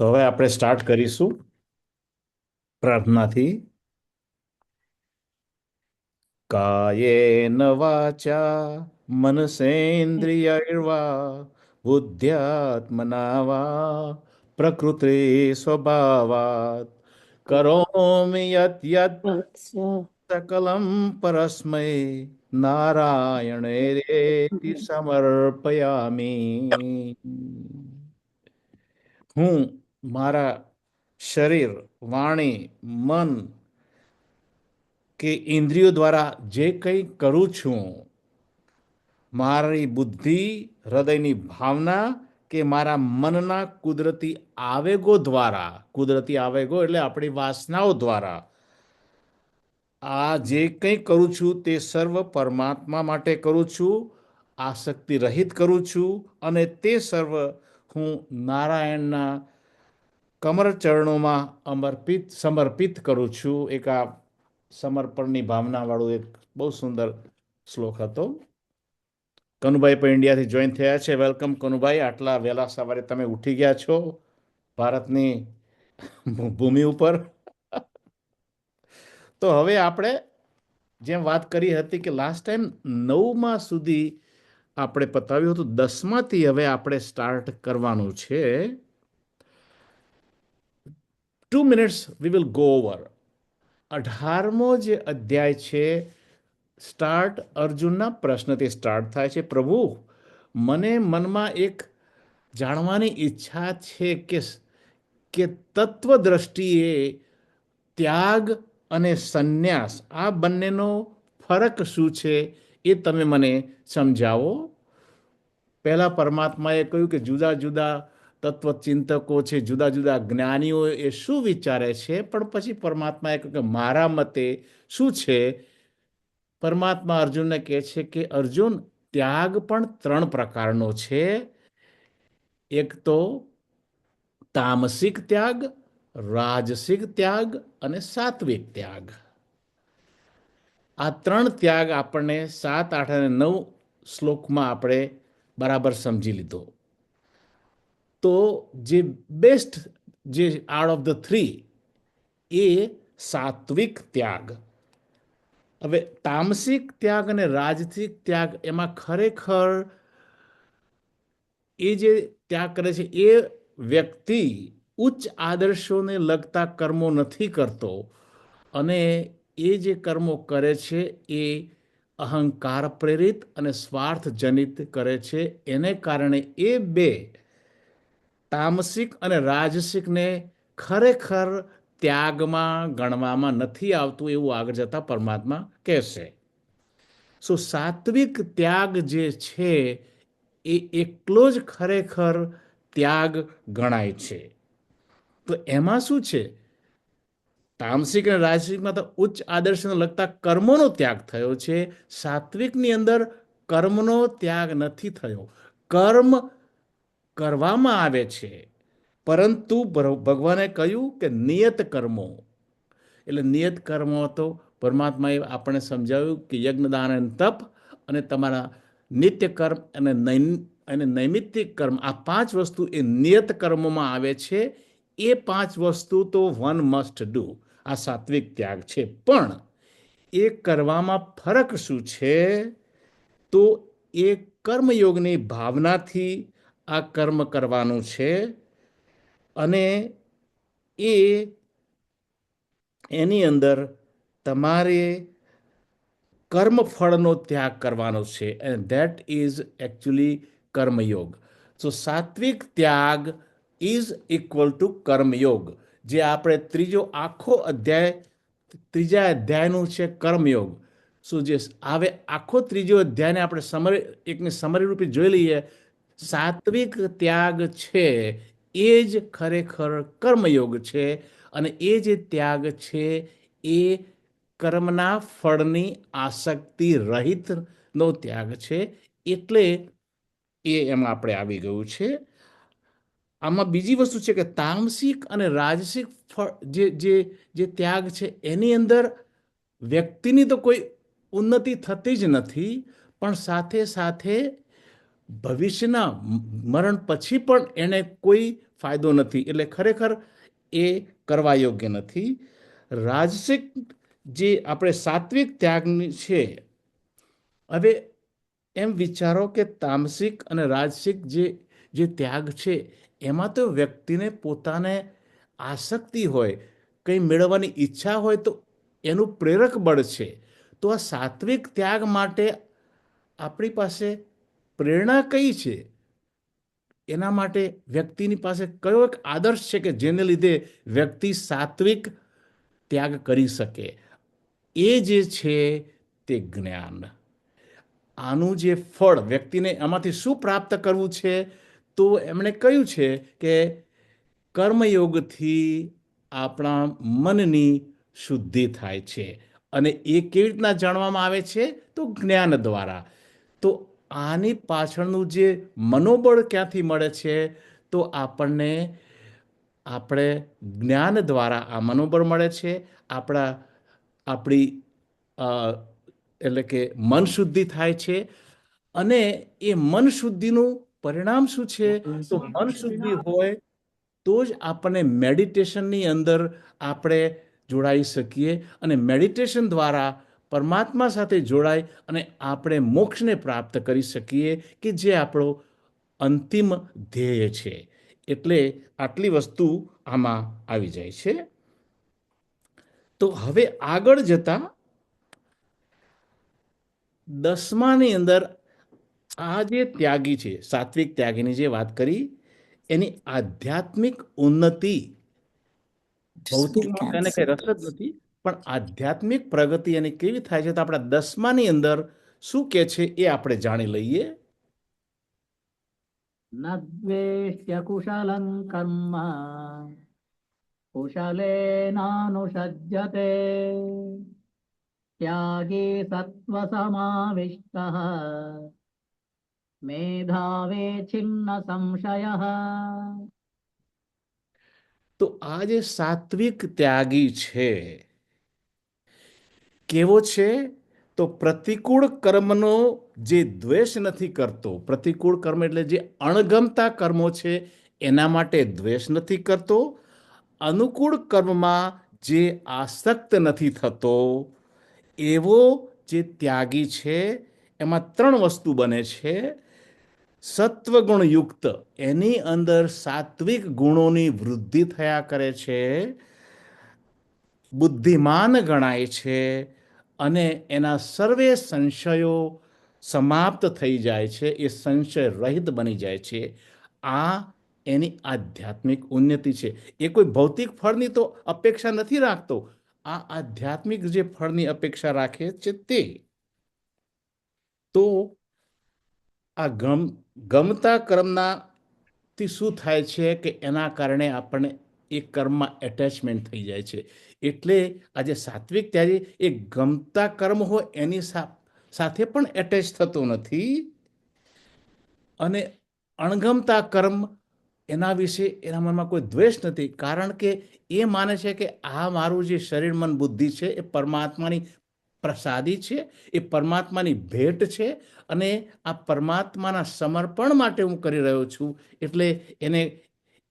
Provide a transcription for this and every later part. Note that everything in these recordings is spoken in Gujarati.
તો હવે આપણે સ્ટાર્ટ કરીશું પ્રાર્થનાથી. કાયેન વાચા મનસેન્દ્રિયૈર્વા બુદ્ધ્યાત્મના વા પ્રકૃતિ સ્વભાવાત કરોમિ યત યત અચ્છા. સકલમ પરસ્મૈ નારાયણેરેતિ સમર્પયામિ. હું મારા શરીર, વાણી, મન કે ઇન્દ્રિયો દ્વારા જે કંઈ કરું છું, મારી બુદ્ધિ, હૃદયની ભાવના કે મારા મનના કુદરતી આવેગો દ્વારા, કુદરતી આવેગો એટલે આપણી વાસનાઓ દ્વારા આ જે કંઈ કરું છું તે સર્વ પરમાત્મા માટે કરું છું, આસક્તિ રહિત કરું છું, અને તે સર્વ હું નારાયણના કમર ચરણોમાં સમર્પિત કરું છું. એક આ સમર્પણની ભાવનાવાળું એક બહુ સુંદર શ્લોક હતો. કનુભાઈ પણ ઇન્ડિયાથી જોઈન થયા છે. વેલકમ કનુભાઈ. આટલા વહેલા સવારે તમે ઉઠી ગયા છો ભારતની ભૂમિ ઉપર. તો હવે આપણે જેમ વાત કરી હતી કે લાસ્ટ ટાઈમ 9મા સુધી આપણે પતાવ્યું હતું, 10માથી હવે આપણે સ્ટાર્ટ કરવાનું છે. 2 minutes we will go over. 18મો જે અધ્યાય છે, સ્ટાર્ટ અર્જુનના પ્રશ્નથી સ્ટાર્ટ થાય છે. પ્રભુ, મને મનમાં એક જાણવાની ઈચ્છા છે કે તત્વ દ્રષ્ટિએ ત્યાગ અને સંન્યાસ આ બંનેનો ફરક શું છે એ તમે મને સમજાવો. પહેલા પરમાત્માએ કહ્યું કે જુદા જુદા તત્વચિંતકો છે, જુદા જુદા જ્ઞાનીઓ એ શું વિચારે છે, પણ પછી પરમાત્માએ કહ્યું કે મારા મતે શું છે. પરમાત્મા અર્જુનને કહે છે કે અર્જુન, ત્યાગ પણ 3 પ્રકારનો છે. એક તો તામસિક ત્યાગ, રાજસિક ત્યાગ અને સાત્વિક ત્યાગ. આ 3 ત્યાગ આપણને 7, 8 અને 9 શ્લોકમાં આપણે બરાબર સમજી લીધો. તો જે બેસ્ટ, જે આઉટ ઓફ ધ 3 એ સાત્વિક ત્યાગ. હવે તામસિક ત્યાગ અને રાજસિક ત્યાગ એમાં ખરેખર એ જે ત્યાગ કરે છે એ વ્યક્તિ ઉચ્ચ આદર્શોને લગતા કર્મો નથી કરતો, અને એ જે કર્મો કરે છે એ અહંકાર પ્રેરિત અને સ્વાર્થ જનિત કરે છે. એને કારણે એ બે, તામસિક અને રાજસિકને, ખરેખર ત્યાગમાં ગણવામાં નથી આવતું એવું આગળ જતા પરમાત્મા કહેશે. સાત્વિક ત્યાગ જે છે એ એકલો જ ખરેખર ત્યાગ ગણાય છે. તો એમાં શું છે, તામસિક અને રાજસિકમાં તો ઉચ્ચ આદર્શને લગતા કર્મોનો ત્યાગ થયો છે. સાત્વિકની અંદર કર્મનો ત્યાગ નથી થયો. કર્મ કરવામાં આવે છે, પરંતુ ભગવાને કહ્યું કે નિયત કર્મો. એટલે નિયત કર્મો તો પરમાત્માએ આપણને સમજાવ્યું કે યજ્ઞદાન અને તપ અને તમારા નિત્ય કર્મ અને નૈમિત્તિક કર્મ, આ 5 વસ્તુ એ નિયત કર્મોમાં આવે છે. એ 5 વસ્તુ તો વન મસ્ટ ડુ. આ સાત્વિક ત્યાગ છે. પણ એ કરવામાં ફરક શું છે, તો એ કર્મયોગની ભાવનાથી આ કર્મ કરવાનું છે, અને એની અંદર તમારે કર્મફળનો ત્યાગ કરવાનો છે, એન્ડ ધેટ ઇઝ એકચ્યુઅલી કર્મયોગ. સાત્વિક ત્યાગ ઇઝ ઇક્વલ ટુ કર્મયોગ. જે આપણે આખો અધ્યાય, 3 અધ્યાયનું છે કર્મયોગ. જે હવે આખો 3 અધ્યાયને આપણે એકની સમરી રૂપે જોઈ લઈએ. સાત્વિક ત્યાગ છે એ જ ખરેખર કર્મયોગ છે, અને એ જે ત્યાગ છે એ કર્મના ફળની આસક્તિ રહિતનો ત્યાગ છે. એટલે એમાં આપણે આવી ગયું છે. આમાં બીજી વસ્તુ છે કે તામસિક અને રાજસિક જે ત્યાગ છે એની અંદર વ્યક્તિની તો કોઈ ઉન્નતિ થતી જ નથી, પણ સાથે સાથે ભવિષ્યના મરણ પછી પણ એને કોઈ ફાયદો નથી. એટલે ખરેખર એ કરવા યોગ્ય નથી. રાજસિક જે આપણે સાત્વિક ત્યાગની છે, હવે એમ વિચારો કે તામસિક અને રાજસિક જે ત્યાગ છે એમાં તો વ્યક્તિને પોતાને આસક્તિ હોય, કંઈ મેળવવાની ઈચ્છા હોય તો એનું પ્રેરક બળ છે. તો આ સાત્વિક ત્યાગ માટે આપણી પાસે પ્રેરણા કઈ છે? એના માટે વ્યક્તિની પાસે કયો એક આદર્શ છે કે જેને લીધે વ્યક્તિ સાત્વિક ત્યાગ કરી શકે? એ જે છે તે જ્ઞાન. આનું જે ફળ વ્યક્તિને આમાંથી શું પ્રાપ્ત કરવું છે, તો એમણે કહ્યું છે કે કર્મયોગથી આપણા મનની શુદ્ધિ થાય છે. અને એ કેવી રીતના જાણવામાં આવે છે? તો જ્ઞાન દ્વારા. તો આની પાછળનું જે મનોબળ ક્યાંથી મળે છે? તો આપણે જ્ઞાન દ્વારા આ મનોબળ મળે છે. આપણી એટલે કે મન શુદ્ધિ થાય છે. અને એ મન શુદ્ધિનું પરિણામ શું છે? તો મન શુદ્ધિ હોય તો જ આપણને મેડિટેશનની અંદર આપણે જોડાઈ શકીએ, અને મેડિટેશન દ્વારા પરમાત્મા સાથે જોડાઈ અને આપણે મોક્ષને પ્રાપ્ત કરી શકીએ, કે જે આપણો અંતિમ ધ્યેય છે. એટલે આટલી વસ્તુ આમાં આવી જાય છે. તો હવે આગળ જતા 10માની અંદર આ જે ત્યાગી છે, સાત્વિક ત્યાગીની જે વાત કરી, એની આધ્યાત્મિક ઉન્નતિ, ભૌતિકમાં તેને કઈ રસ જ નથી, પણ આધ્યાત્મિક પ્રગતિ એની કેવી થાય છે? તો આપણા 10માની અંદર શું કે છે એ આપણે જાણી લઈએ. ન દ્વેષ્ય કુશલં કર્મ કુશલેનાનુષજ્યતે ત્યાગી સત્વસમાવિષ્ટઃ મેધાવે છિન્ન સંશયઃ. તો આ જે સાત્વિક ત્યાગી છે કેવો છે? તો પ્રતિકૂળ કર્મનો જે દ્વેષ નથી કરતો. પ્રતિકૂળ કર્મ એટલે જે અણગમતા કર્મો છે એના માટે દ્વેષ નથી કરતો. અનુકૂળ કર્મમાં જે આસક્ત નથી થતો, એવો જે ત્યાગી છે એમાં 3 વસ્તુ બને છે. સત્વગુણયુક્ત, એની અંદર સાત્વિક ગુણોની વૃદ્ધિ થયા કરે છે, બુદ્ધિમાન ગણાય છે, અને એના સર્વે સંશયો સમાપ્ત થઈ જાય છે. એ સંશય રહિત બની જાય છે. આ એની આધ્યાત્મિક ઉન્નતિ છે. એ કોઈ ભૌતિક ફળની તો અપેક્ષા નથી રાખતો. આ આધ્યાત્મિક જે ફળની અપેક્ષા રાખે છે તે. તો આ ગમતા કર્મનાથી શું થાય છે કે એના કારણે આપણને એ કર્મમાં એટેચમેન્ટ થઈ જાય છે. એટલે આજે સાત્વિક ત્યાગી એ ગમતા કર્મ હોય એની સાથે પણ એટેચ થતો નથી, અને અણગમતા કર્મ એના વિશે એના મનમાં કોઈ દ્વેષ નથી, કારણ કે એ માને છે કે આ મારું જે શરીર, મન, બુદ્ધિ છે એ પરમાત્માની પ્રસાદી છે, એ પરમાત્માની ભેટ છે, અને આ પરમાત્માના સમર્પણ માટે હું કરી રહ્યો છું. એટલે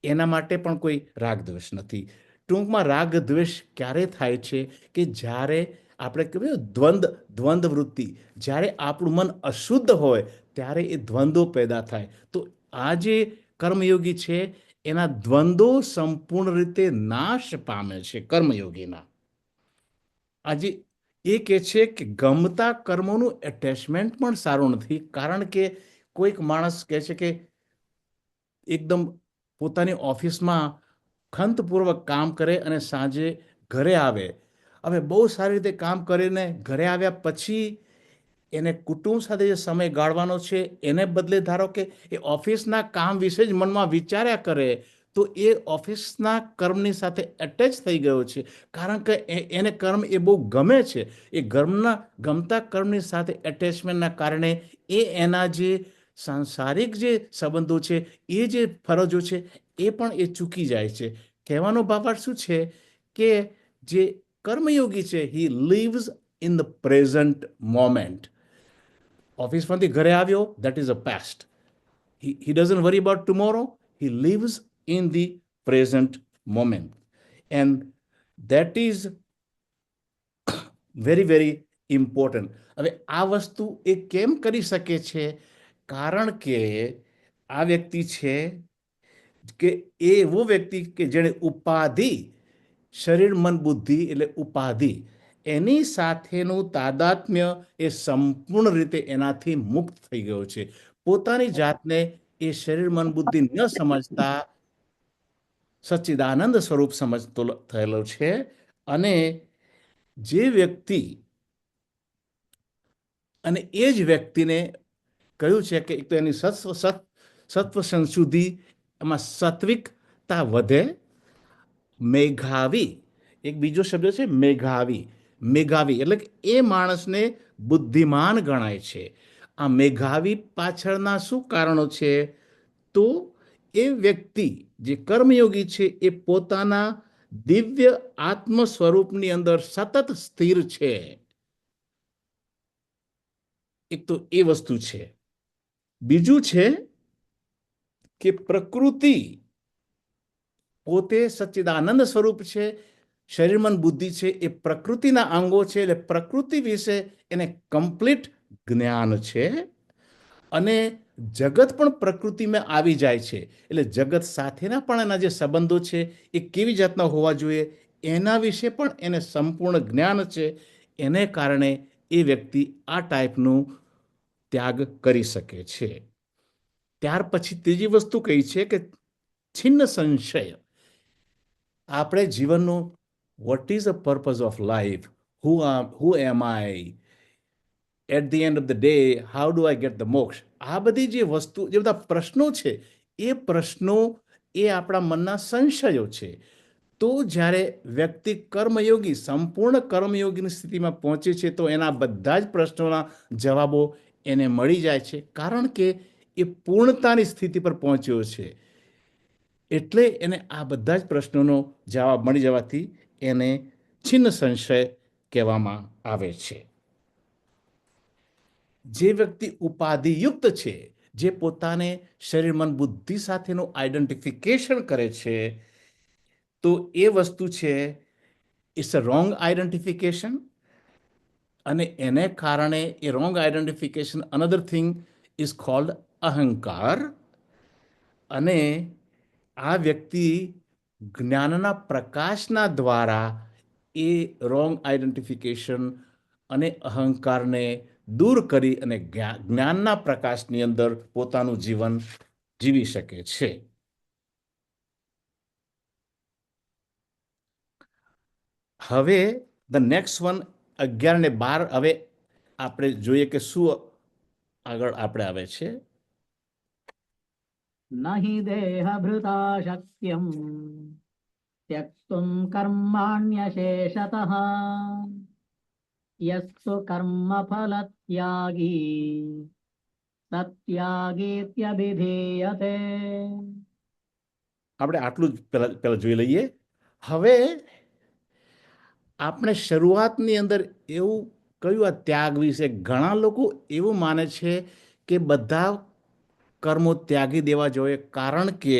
એના માટે પણ કોઈ રાગદ્વેષ નથી. ટૂંકમાં રાગદ્વેષ ક્યારે થાય છે? કે જ્યારે આપણે કહીએ દ્વંદ્વ વૃત્તિ, જ્યારે આપણું મન અશુદ્ધ હોય ત્યારે એ દ્વંદ્વો પેદા થાય. તો આ જે કર્મયોગી છે એના દ્વંદ્વો સંપૂર્ણ રીતે નાશ પામે છે. કર્મયોગીના આજે એ કહે છે કે ગમતા કર્મોનું એટેચમેન્ટ પણ સારું નથી, કારણ કે કોઈક માણસ કહે છે કે એકદમ પોતાની ઓફિસમાં ખંતપૂર્વક કામ કરે અને સાંજે ઘરે આવે. હવે બહુ સારી રીતે કામ કરીને ઘરે આવ્યા પછી એને કુટુંબ સાથે જે સમય ગાળવાનો છે એને બદલે ધારો કે એ ઓફિસના કામ વિશે જ મનમાં વિચાર્યા કરે, તો એ ઓફિસના કર્મની સાથે એટેચ થઈ ગયો છે, કારણ કે એને કર્મ એ બહુ ગમે છે. એ ગમતા કર્મની સાથે એટેચમેન્ટના કારણે એના જે સાંસારિક જે સંબંધો છે, એ જે ફરજો છે એ પણ એ ચૂકી જાય છે. કહેવાનો ભાવાર્થ શું છે કે જે કર્મયોગી છે he lives in the present moment. ઓફિસમાંથી ઘરે આવ્યો, that is a past. he doesn't worry about tomorrow. He lives in the present moment. And that is very very important. હવે આ વસ્તુ એ કેમ કરી શકે છે? કારણ કે આ વ્યક્તિ છે કે એ એવો વ્યક્તિ કે જેણે ઉપાધિ, શરીર મન બુદ્ધિ એટલે ઉપાધિ, એની સાથેનું તાદાત્મ્ય એ સંપૂર્ણ રીતે એનાથી મુક્ત થઈ ગયો છે. પોતાની જાતને એ શરીર મન બુદ્ધિ ન સમજતા સચ્ચિદાનંદ સ્વરૂપ સમજતો થયેલો છે. અને જે વ્યક્તિ, અને એ જ વ્યક્તિને કહ્યું છે કે એક તો એની સત્વ સંશુદ્ધિ, એમાં સાત્વિકતા વધે. મેઘાવી, એક બીજો શબ્દ છે મેઘાવી. મેઘાવી એટલે કે એ માણસને બુદ્ધિમાન ગણાય છે. આ મેઘાવી પાછળના શું કારણો છે? તો એ વ્યક્તિ જે કર્મયોગી છે એ પોતાના દિવ્ય આત્મ સ્વરૂપની અંદર સતત સ્થિર છે. એક તો એ વસ્તુ છે. બીજું છે કે પ્રકૃતિ પોતે સચ્ચિદાનંદ સ્વરૂપ છે. શરીર મન બુદ્ધિ છે એ પ્રકૃતિના અંગો છે, એટલે પ્રકૃતિ વિશે એને કમ્પ્લીટ જ્ઞાન છે. અને જગત પણ પ્રકૃતિમાં આવી જાય છે, એટલે જગત સાથેના પણ એના જે સંબંધો છે એ કેવી જાતના હોવા જોઈએ એના વિશે પણ એને સંપૂર્ણ જ્ઞાન છે. એને કારણે એ વ્યક્તિ આ ટાઈપનું ત્યાગ કરી શકે છે. ત્યાર પછી ત્રીજી વસ્તુ કઈ છે કે છિન્ન સંશય. આપણે જીવનનું what is the purpose of life, who am I, at the end of the day how do I get the moksha, આ બધી જે વસ્તુ, જે બધા પ્રશ્નો છે એ પ્રશ્નો એ આપણા મનના સંશયો છે. તો જ્યારે વ્યક્તિ કર્મયોગી, સંપૂર્ણ કર્મયોગીની સ્થિતિમાં પહોંચે છે તો એના બધા જ પ્રશ્નોના જવાબો એને મળી જાય છે, કારણ કે એ પૂર્ણતાની સ્થિતિ પર પહોંચ્યો છે. એટલે એને આ બધા જ પ્રશ્નોનો જવાબ મળી જવાથી એને છિન્ન સંશય કહેવામાં આવે છે. જે વ્યક્તિ ઉપાધિયુક્ત છે, જે પોતાને શરીર મન બુદ્ધિ સાથેનું આઈડેન્ટિફિકેશન કરે છે, તો એ વસ્તુ છે ઇટ્સ અ રોંગ આઈડેન્ટિફિકેશન. અને એને કારણે એ wrong identification, another thing is called અહંકાર. અને આ વ્યક્તિ જ્ઞાનના પ્રકાશના દ્વારા એ રોંગ આઈડેન્ટિફિકેશન અને અહંકારને દૂર કરી અને જ્ઞાનના પ્રકાશની અંદર પોતાનું જીવન જીવી શકે છે. હવે ધ નેક્સ્ટ વન 11 ને 12, હવે આપણે જોઈએ કે શું આગળ આપણે આવે છે. नहि देहभृता शक्यम् त्यक्तुम् कर्माण्यशेषतः यस्तु कर्मफलत्यागी सत्यागीत्यभिधीयते. આપણે આટલું જ પહેલા જોઈ લઈએ. હવે આપણે શરૂઆતની અંદર એવું કહ્યું આ ત્યાગ વિશે. ઘણા લોકો એવું માને છે કે બધા કર્મો ત્યાગી દેવા જોઈએ, કારણ કે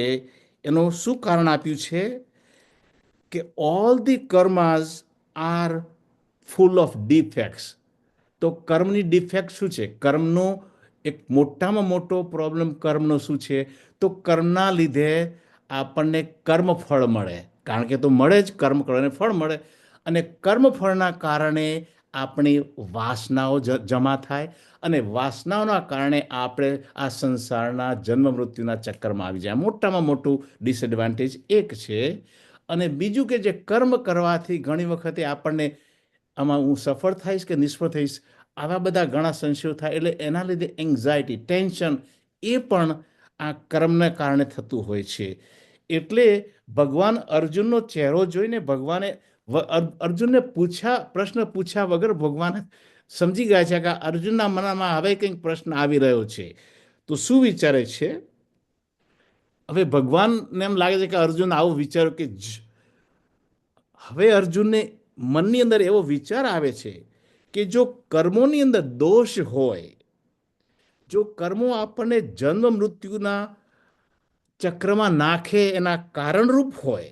એનું શું કારણ આપ્યું છે કે all the karmas are full of defects. તો કર્મની ડિફેક્ટ શું છે? કર્મનો એક મોટામાં મોટો પ્રોબ્લેમ કર્મનો શું છે? તો કર્મના લીધે આપણને કર્મફળ મળે, કારણ કે તો મળે જ, કર્મ કરીને ફળ મળે. અને કર્મફળના કારણે આપણી વાસનાઓ જમા થાય, અને વાસનાઓના કારણે આપણે આ સંસારના જન્મ મૃત્યુના ચક્કરમાં આવી જાય. મોટામાં મોટું ડિસએડવાન્ટેજ એક છે. અને બીજું કે જે કર્મ કરવાથી ઘણી વખતે આપણને આમાં હું સફળ થઈશ કે નિષ્ફળ થઈશ, આવા બધા ઘણા સંશયો થાય. એટલે એના લીધે એન્ઝાયટી, ટેન્શન એ પણ આ કર્મને કારણે થતું હોય છે. એટલે ભગવાન અર્જુનનો ચહેરો જોઈને ભગવાને અર્જુનને પ્રશ્ન પૂછ્યા વગર ભગવાન સમજી ગયા છે કે અર્જુનના મનમાં હવે કંઈક પ્રશ્ન આવી રહ્યો છે. તો શું વિચારે છે? હવે ભગવાનને એમ લાગે છે કે અર્જુન આવું વિચાર્યું કે હવે અર્જુનને મનની અંદર એવો વિચાર આવે છે કે જો કર્મોની અંદર દોષ હોય, જો કર્મો આપણને જન્મ મૃત્યુના ચક્રમાં નાખે એના કારણરૂપ હોય,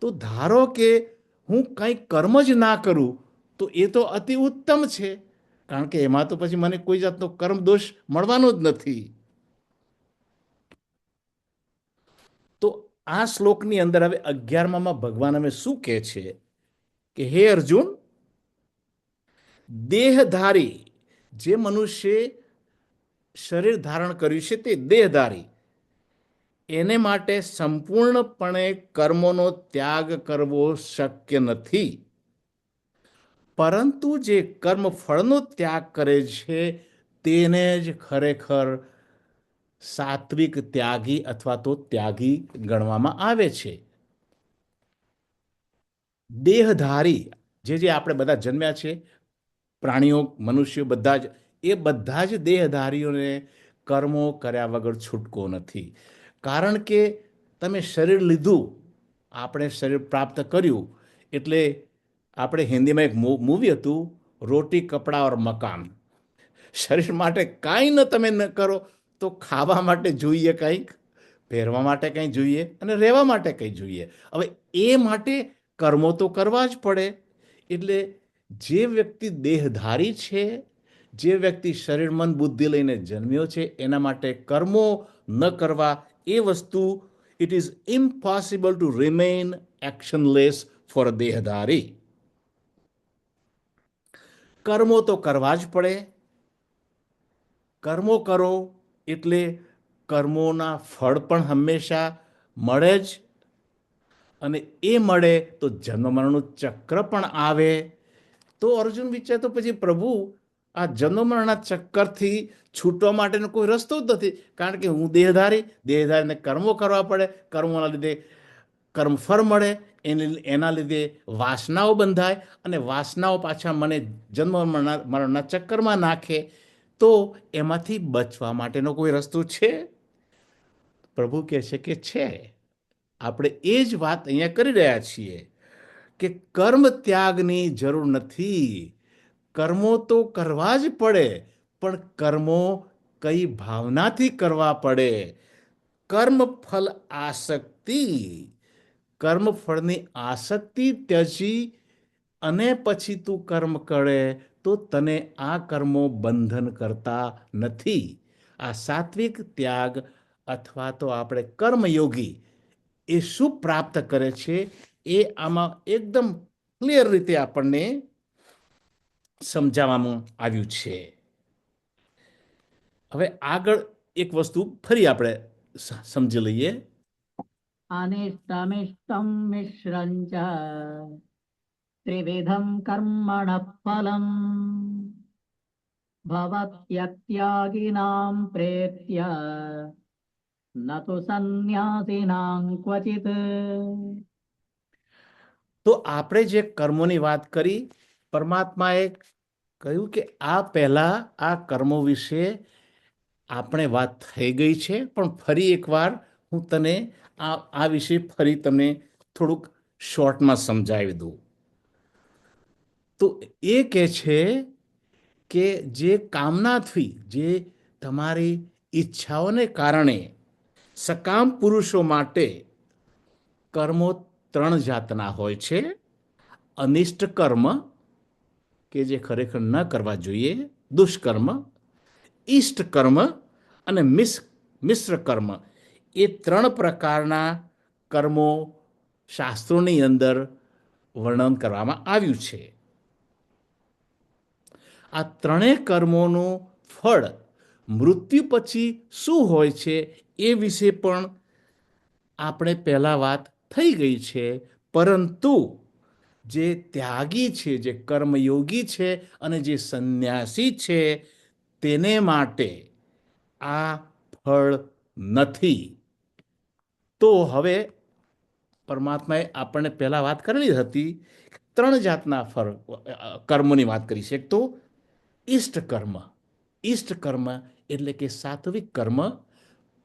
તો ધારો કે હું કંઈ કર્મ જ ના કરું તો એ તો અતિ ઉત્તમ છે, કારણ કે એમાં તો પછી મને કોઈ જાતનો કર્મ દોષ મળવાનો જ નથી. તો આ શ્લોકની અંદર હવે 11માં ભગવાન અમે શું કહે છે કે હે અર્જુન, દેહધારી જે મનુષ્ય શરીર ધારણ કર્યું છે તે દેહધારી, એને માટે સંપૂર્ણપણે કર્મોનો ત્યાગ કરવો શક્ય નથી. પરંતુ જે કર્મ ફળનો ત્યાગ કરે છે તેને જ ખરેખર સાત્વિક ત્યાગી અથવા તો ત્યાગી ગણવામાં આવે છે. દેહધારી જે આપણે બધા જન્મ્યા છે, પ્રાણીઓ, મનુષ્યો, બધા જ દેહધારીઓને કર્મો કર્યા વગર છૂટકો નથી. કારણ કે તમે શરીર લીધું, આપણે શરીર પ્રાપ્ત કર્યું, એટલે આપણે હિન્દીમાં એક મૂવી હતું, રોટી કપડા ઓર મકાન. શરીર માટે કાંઈ ન તમે ન કરો તો ખાવા માટે જોઈએ કંઈક, પહેરવા માટે કંઈ જોઈએ અને રહેવા માટે કંઈ જોઈએ. હવે એ માટે કર્મો તો કરવા જ પડે. એટલે જે વ્યક્તિ દેહધારી છે, જે વ્યક્તિ શરીર મન બુદ્ધિ લઈને જન્મ્યો છે, એના માટે કર્મો ન કરવા એ વસ્તુ, it is impossible to remain actionless for a દેહધારી. કર્મો તો કરવા જ પડે. કર્મો કરો એટલે કર્મોના ફળ પણ હંમેશા મળે જ, અને એ મળે તો જન્મ મરણનું ચક્ર પણ આવે. તો અર્જુન વિચાર, તો પછી પ્રભુ, આ જન્મ મરણના ચક્કરથી છૂટવા માટેનો કોઈ રસ્તો જ નથી, કારણ કે હું દેહધારીને કર્મો કરવા પડે, કર્મોના લીધે કર્મફળ મળે, એના લીધે વાસનાઓ બંધાય, અને વાસનાઓ પાછા મને જન્મ મરણના ચક્કરમાં નાખે. તો એમાંથી બચવા માટેનો કોઈ રસ્તો છે? પ્રભુ કહે છે કે છે. આપણે એ જ વાત અહીંયા કરી રહ્યા છીએ કે કર્મ ત્યાગની જરૂર નથી. કર્મો તો કરવા જ પડે, પણ કર્મો કઈ ભાવનાથી કરવા પડે. કર્મફળ આસક્તિ, કર્મફળની આસક્તિ ત્યજી અને પછી તું કર્મ કરે તો તને આ કર્મો બંધન કરતા નથી. આ સાત્વિક ત્યાગ અથવા તો આપણે કર્મયોગી એ શું પ્રાપ્ત કરે છે, એ આમાં એકદમ ક્લિયર રીતે આપણને સમજાવવામાં આવ્યું છે. હવે આગળ એક વસ્તુ ફરી આપણે સમજી લઈએ. અનિષ્ટમિષ્ટમ મિશ્રં ચ ત્રિવિધમ કર્મણઃ ફલમ ભવત્યત્યાગિનાં પ્રેત્ય ન તુ સંન્યાસિનાં ક્વચિત. તો આપણે જે કર્મોની વાત કરી, પરમાત્માએ કહ્યું કે આ પહેલા આ કર્મો વિશે આપણે વાત થઈ ગઈ છે, પણ ફરી એકવાર હું તને આ વિશે ફરી તમને થોડુંક શોર્ટમાં સમજાવી દઉં. તો એ કહે છે કે જે કામનાથી, જે તમારી ઈચ્છાઓને કારણે સકામ પુરુષો માટે કર્મો 3 જાતના હોય છે. અનિષ્ટ કર્મ, કે જે ખરેખર ન કરવા જોઈએ, દુષ્કર્મ, ઈષ્ટ કર્મ અને મિશ્ર કર્મ. એ 3 પ્રકારના કર્મો શાસ્ત્રોની અંદર વર્ણન કરવામાં આવ્યું છે. આ ત્રણેય કર્મોનું ફળ મૃત્યુ પછી શું હોય છે એ વિશે પણ આપણે પહેલા વાત થઈ ગઈ છે. પરંતુ જે ત્યાગી છે, જે કર્મયોગી છે અને જે સંન્યાસી છે, તેને માટે આ ફળ નથી. તો હવે પરમાત્માએ આપણને પહેલા વાત કરેલી હતી, 3 જાતના ફળ કર્મોની વાત કરી છે. તો ઈષ્ટ કર્મ, ઈષ્ટ કર્મ એટલે કે સાત્વિક કર્મ.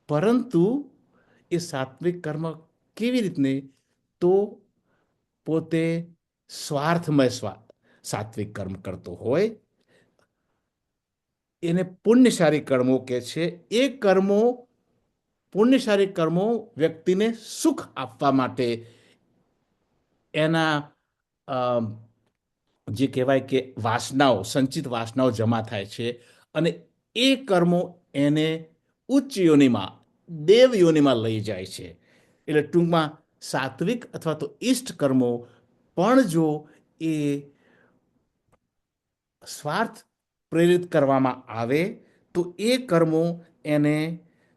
પરંતુ એ સાત્વિક કર્મ કેવી રીતને? તો પોતે સ્વાર્થમય સાત્વિક કર્મ કરતો હોય, એને પુણ્યશાળી કર્મો કહે છે. એ કર્મો, પુણ્યશાળી કર્મો વ્યક્તિને સુખ આપવા માટે એના જે કહેવાય કે વાસનાઓ, સંચિત વાસનાઓ જમા થાય છે અને એ કર્મો એને ઉચ્ચ યોનિમાં, દેવ યોનિમાં લઈ જાય છે. એટલે ટૂંકમાં સાત્વિક અથવા તો ઈષ્ટ કર્મો પણ જો એ સ્વાર્થ પ્રેરિત કરવામાં આવે તો એ કર્મો એને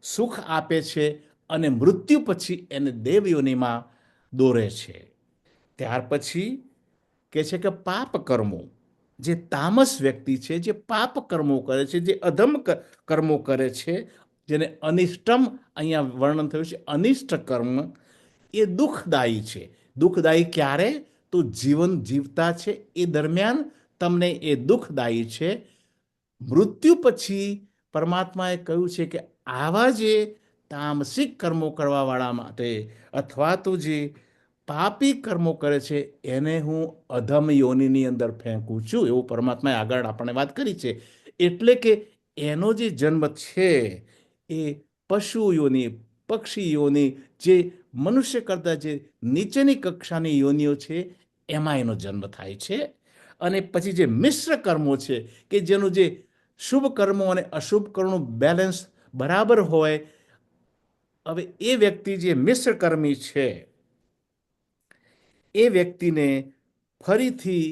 સુખ આપે છે અને મૃત્યુ પછી એને દેવ યોનિમાં દોરે છે. ત્યાર પછી કે છે કે પાપ કર્મો, જે તામસ વ્યક્તિ છે, જે પાપ કર્મો કરે છે, જે અધમ કર્મો કરે છે, જેને અનિષ્ટમ અહીંયા વર્ણન થયું છે, અનિષ્ટ કર્મ, એ દુઃખદાયી છે. દુઃખદાયી ક્યારે? તો જીવન જીવતા છે એ દરમિયાન તમને એ દુઃખદાયી છે. મૃત્યુ પછી પરમાત્માએ કહ્યું છે કે આવા જે તામસિક કર્મો કરવાવાળા માટે અથવા તો જે પાપી કર્મો કરે છે એને હું અધમ યોનિની અંદર ફેંકું છું, એવું પરમાત્માએ આગળ આપણને વાત કરી છે. એટલે કે એનો જે જન્મ છે એ પશુ યોની, પક્ષી યોની, જે મનુષ્ય કરતાં જે નીચેની કક્ષાની યોનિઓ છે એમાં એનો જન્મ થાય છે. અને પછી જે મિશ્ર કર્મો છે કે જેનું જે શુભ કર્મો અને અશુભ કર્મોનું બેલેન્સ બરાબર હોય, હવે એ વ્યક્તિ જે મિશ્ર કર્મી છે એ વ્યક્તિને ફરીથી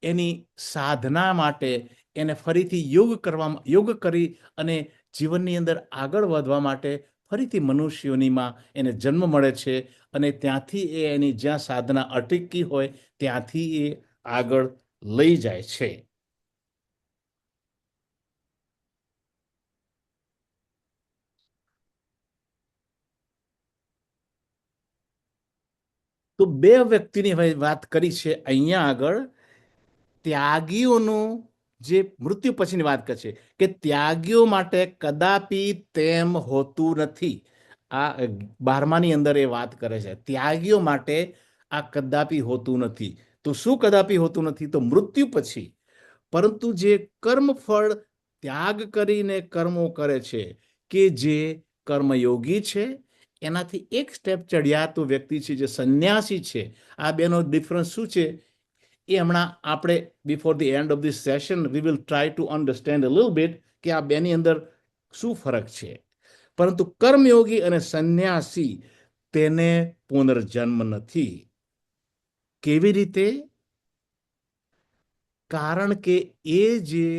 એની સાધના માટે એને ફરીથી યોગ કરી અને જીવનની અંદર આગળ વધવા માટે ફરીથી મનુષ્યોનીમાં એને જન્મ મળે છે અને ત્યાંથી એ એની જ્યાં સાધના અટકી હોય ત્યાંથી એ આગળ લઈ જાય છે. તો બે વ્યક્તિની વાત કરી છે અહીંયા આગળ. ત્યાગીઓનું જે મૃત્યુ પછીની વાત કરશે કે ત્યાગીઓ માટે કદાપી તેમ હોતું નથી. આ 12માની અંદર એ વાત કરે છે, ત્યાગીઓ માટે આ કદાપી હોતું નથી. તો શું કદાપી હોતું નથી? તો મૃત્યુ પછી. પરંતુ જે કર્મફળ ત્યાગ કરીને કર્મો કરે છે, કે જે કર્મયોગી છે, એનાથી એક સ્ટેપ ચડ્યા તો વ્યક્તિ છે જે સંન્યાસી છે. આ બેનો ડિફરન્સ શું છે એ હમણાં આપણે before the end of this session we will try to understand a little bit કે આ બેની અંદર શું ફરક છે. પરંતુ કર્મયોગી અને સંન્યાસી તેને પુનર્જન્મ નથી. કેવી રીતે? કારણ કે એ જે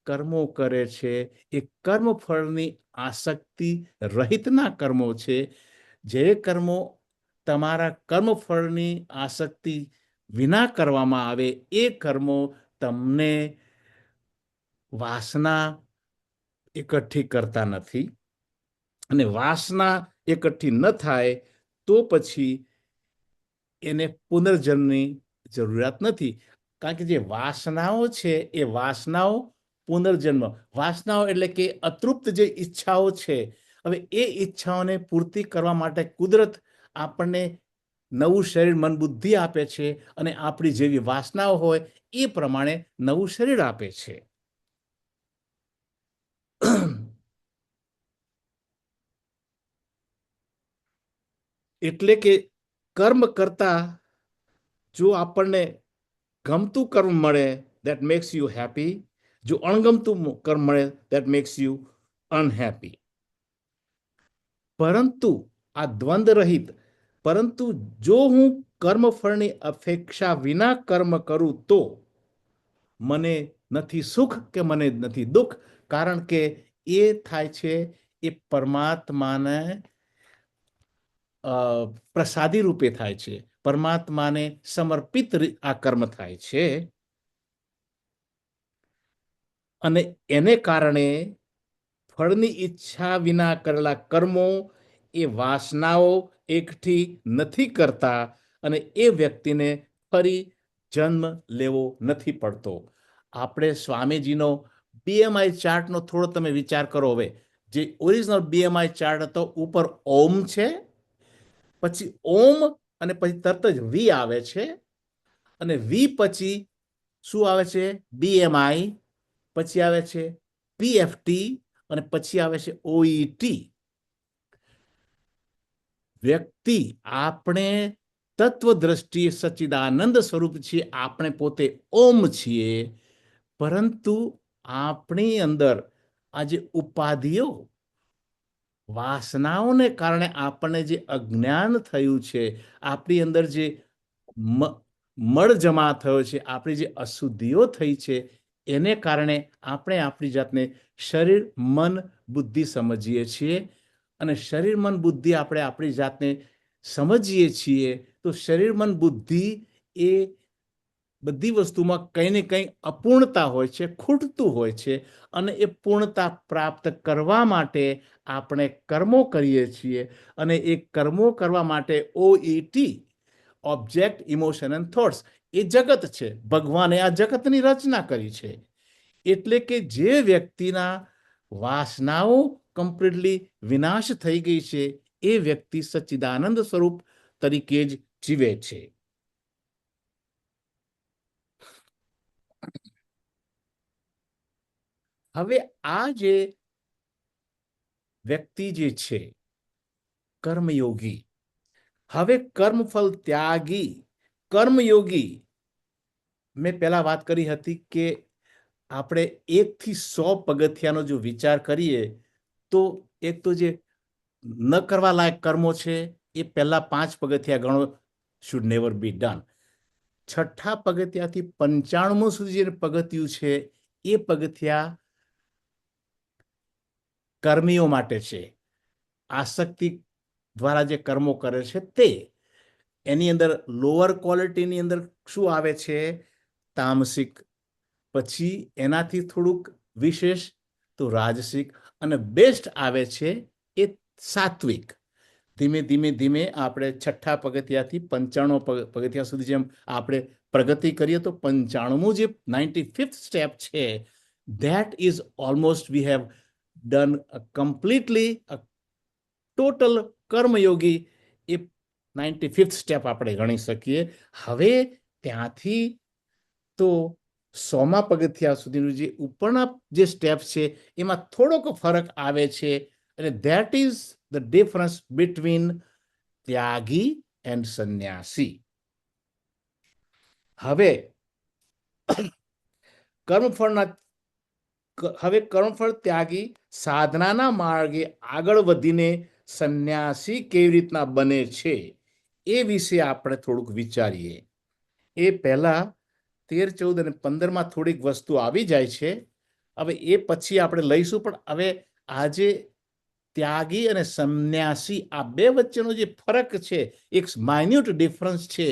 કર્મો કરે છે એ કર્મફળની આસક્તિ રહિતના કર્મો છે. જે કર્મો તમારા કર્મફળની આસક્તિ વિના કરવામાં આવે એ કર્મો તમને વાસના એકઠી કરતા નથી. અને વાસના એકઠી ન થાય તો પછી એને પુનર્જન્મની જરૂરિયાત નથી. કારણ કે જે વાસનાઓ છે એ વાસનાઓ પુનર્જન્મ, વાસનાઓ એટલે કે અતૃપ્ત જે ઈચ્છાઓ છે, હવે એ ઈચ્છાઓને પૂર્તિ કરવા માટે કુદરત આપણને નવું શરીર, મન, બુદ્ધિ આપે છે અને આપણી જેવી વાસનાઓ હોય એ પ્રમાણે નવું શરીર આપે છે. એટલે કે કર્મ કરતા જો આપણને ગમતું કર્મ મળે દેટ મેક્સ યુ હેપી, જો અણગમતું કર્મ મળે દેટ મેક્સ યુ અનહેપી. પરંતુ આ દ્વંદ રહિત, પરંતુ જો હું કર્મફળની અપેક્ષા વિના કર્મ કરું તો મને નથી સુખ કે મને નથી દુઃખ. કારણ કે એ થાય છે એ પરમાત્માને પ્રસાદી રૂપે થાય છે, પરમાત્માને સમર્પિત આ કર્મ થાય છે. અને એને કારણે ફળની ઈચ્છા વિના કરેલા કર્મો એ વાસનાઓ એકઠી નથી કરતા અને એ વ્યક્તિને ફરી જન્મ લેવો નથી પડતો. આપણે સ્વામીજીનો BMI ચાર્ટનો થોડો તમે વિચાર કરો. હવે જે ઓરિજિનલ BMI ચાર્ટ હતો, ઉપર ઓમ છે, પછી ઓમ અને પછી તરત જ વી આવે છે, અને વી પછી શું આવે છે? BMI, પછી આવે છે પીએફટી અને પછી આવે છે ઓઈટી. વ્યક્તિ આપણે તત્વ દ્રષ્ટિએ સચ્ચિદાનંદ સ્વરૂપ છીએ, આપણે પોતે ઓમ છીએ, પરંતુ આપણી અંદર આ જે ઉપાધિઓ વાસનાઓને કારણે આપણને જે અજ્ઞાન થયું છે, આપણી અંદર જે મળ જમા થયો છે, આપણી જે અશુદ્ધિઓ થઈ છે, એને કારણે આપણે આપણી જાતને શરીર મન બુદ્ધિ સમજીએ છીએ. અને શરીર મન બુદ્ધિ આપણે આપણી જાતને સમજીએ છીએ તો શરીર મન બુદ્ધિ એ બધી વસ્તુમાં કંઈ ને કંઈ અપૂર્ણતા હોય છે, ખૂટતું હોય છે, અને એ પૂર્ણતા પ્રાપ્ત કરવા માટે આપણે કર્મો કરીએ છીએ. અને એ કર્મો કરવા માટે ઓઈટી, ઓબ્જેક્ટ ઇમોશન એન્ડ થોટ્સ, એ જગત છે. ભગવાને આ જગતની રચના કરી છે. એટલે કે જે વ્યક્તિના વાસનાઓ કમ્પ્લીટલી વિનાશ થઈ ગઈ છે, એ વ્યક્તિ સચ્ચિદાનંદ સ્વરૂપ તરીકે જ જીવે છે. હવે આ જે વ્યક્તિ જે છે કર્મયોગી, હવે કર્મફળ ત્યાગી, કર્મયોગી, મેં પહેલા વાત કરી હતી કે આપણે 1 થી 100 પગથિયાનો જો વિચાર કરીએ તો એક તો જે ન કરવા લાયક કર્મો છે એ પહેલા 5 પગથિયા ગણો, શુડ નેવર બી ડન. 6ઠા પગથિયાથી 95 સુધી જે પગથિયું છે એ પગથિયા કર્મીઓ માટે છે. આસક્તિ દ્વારા જે કર્મો કરે છે તે, એની અંદર લોઅર ક્વોલિટીની અંદર શું આવે છે? તામસિક. પછી એનાથી થોડુંક વિશેષ તો રાજસિક, અને બેસ્ટ આવે છે એ સાત્વિક. ધીમે ધીમે ધીમે આપણે 6ઠા પગથિયાથી 95 પગથિયા સુધી જેમ આપણે પ્રગતિ કરીએ તો 95મું જે 95th સ્ટેપ છે, that is almost we have done a completely a total Karmayogi, A 95th step આપણે ગણી શકીએ. હવે ત્યાંથી તો 100મા પગથિયા સુધીનું જે ઉપરના જે સ્ટેપ છે એમાં થોડોક ફરક આવે છે, અને that is the difference between tyagi and sannyasi. હવે કર્મફળ ત્યાગી સાધનાના માર્ગે આગળ વધીને સંન્યાસી કેવી રીતના બને છે એ વિશે આપણે થોડુંક વિચારીએ. એ પહેલા 13, 14 અને 15માં થોડીક વસ્તુ આવી જાય છે. હવે એ પછી આપણે લઈશું, પણ હવે આજે ત્યાગી અને સંન્યાસી આ બે વચ્ચેનો જે ફરક છે, એક માઇન્યુટ ડિફરન્સ છે,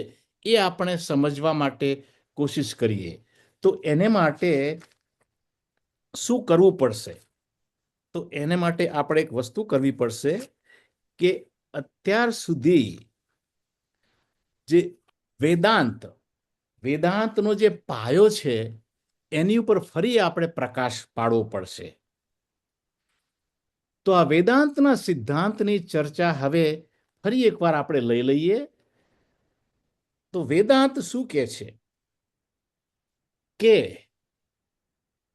એ આપણે સમજવા માટે કોશિશ કરીએ. તો એને માટે શું કરવું પડશે? તો એને માટે આપણે એક વસ્તુ કરવી પડશે કે અત્યાર સુધી જે વેદાંતનો જે પાયો છે એની ઉપર ફરી આપણે પ્રકાશ પાડવો પડશે. તો આ વેદાંતના સિદ્ધાંતની ચર્ચા હવે ફરી એકવાર આપણે લઈ લઈએ. તો વેદાંત શું કહે છે કે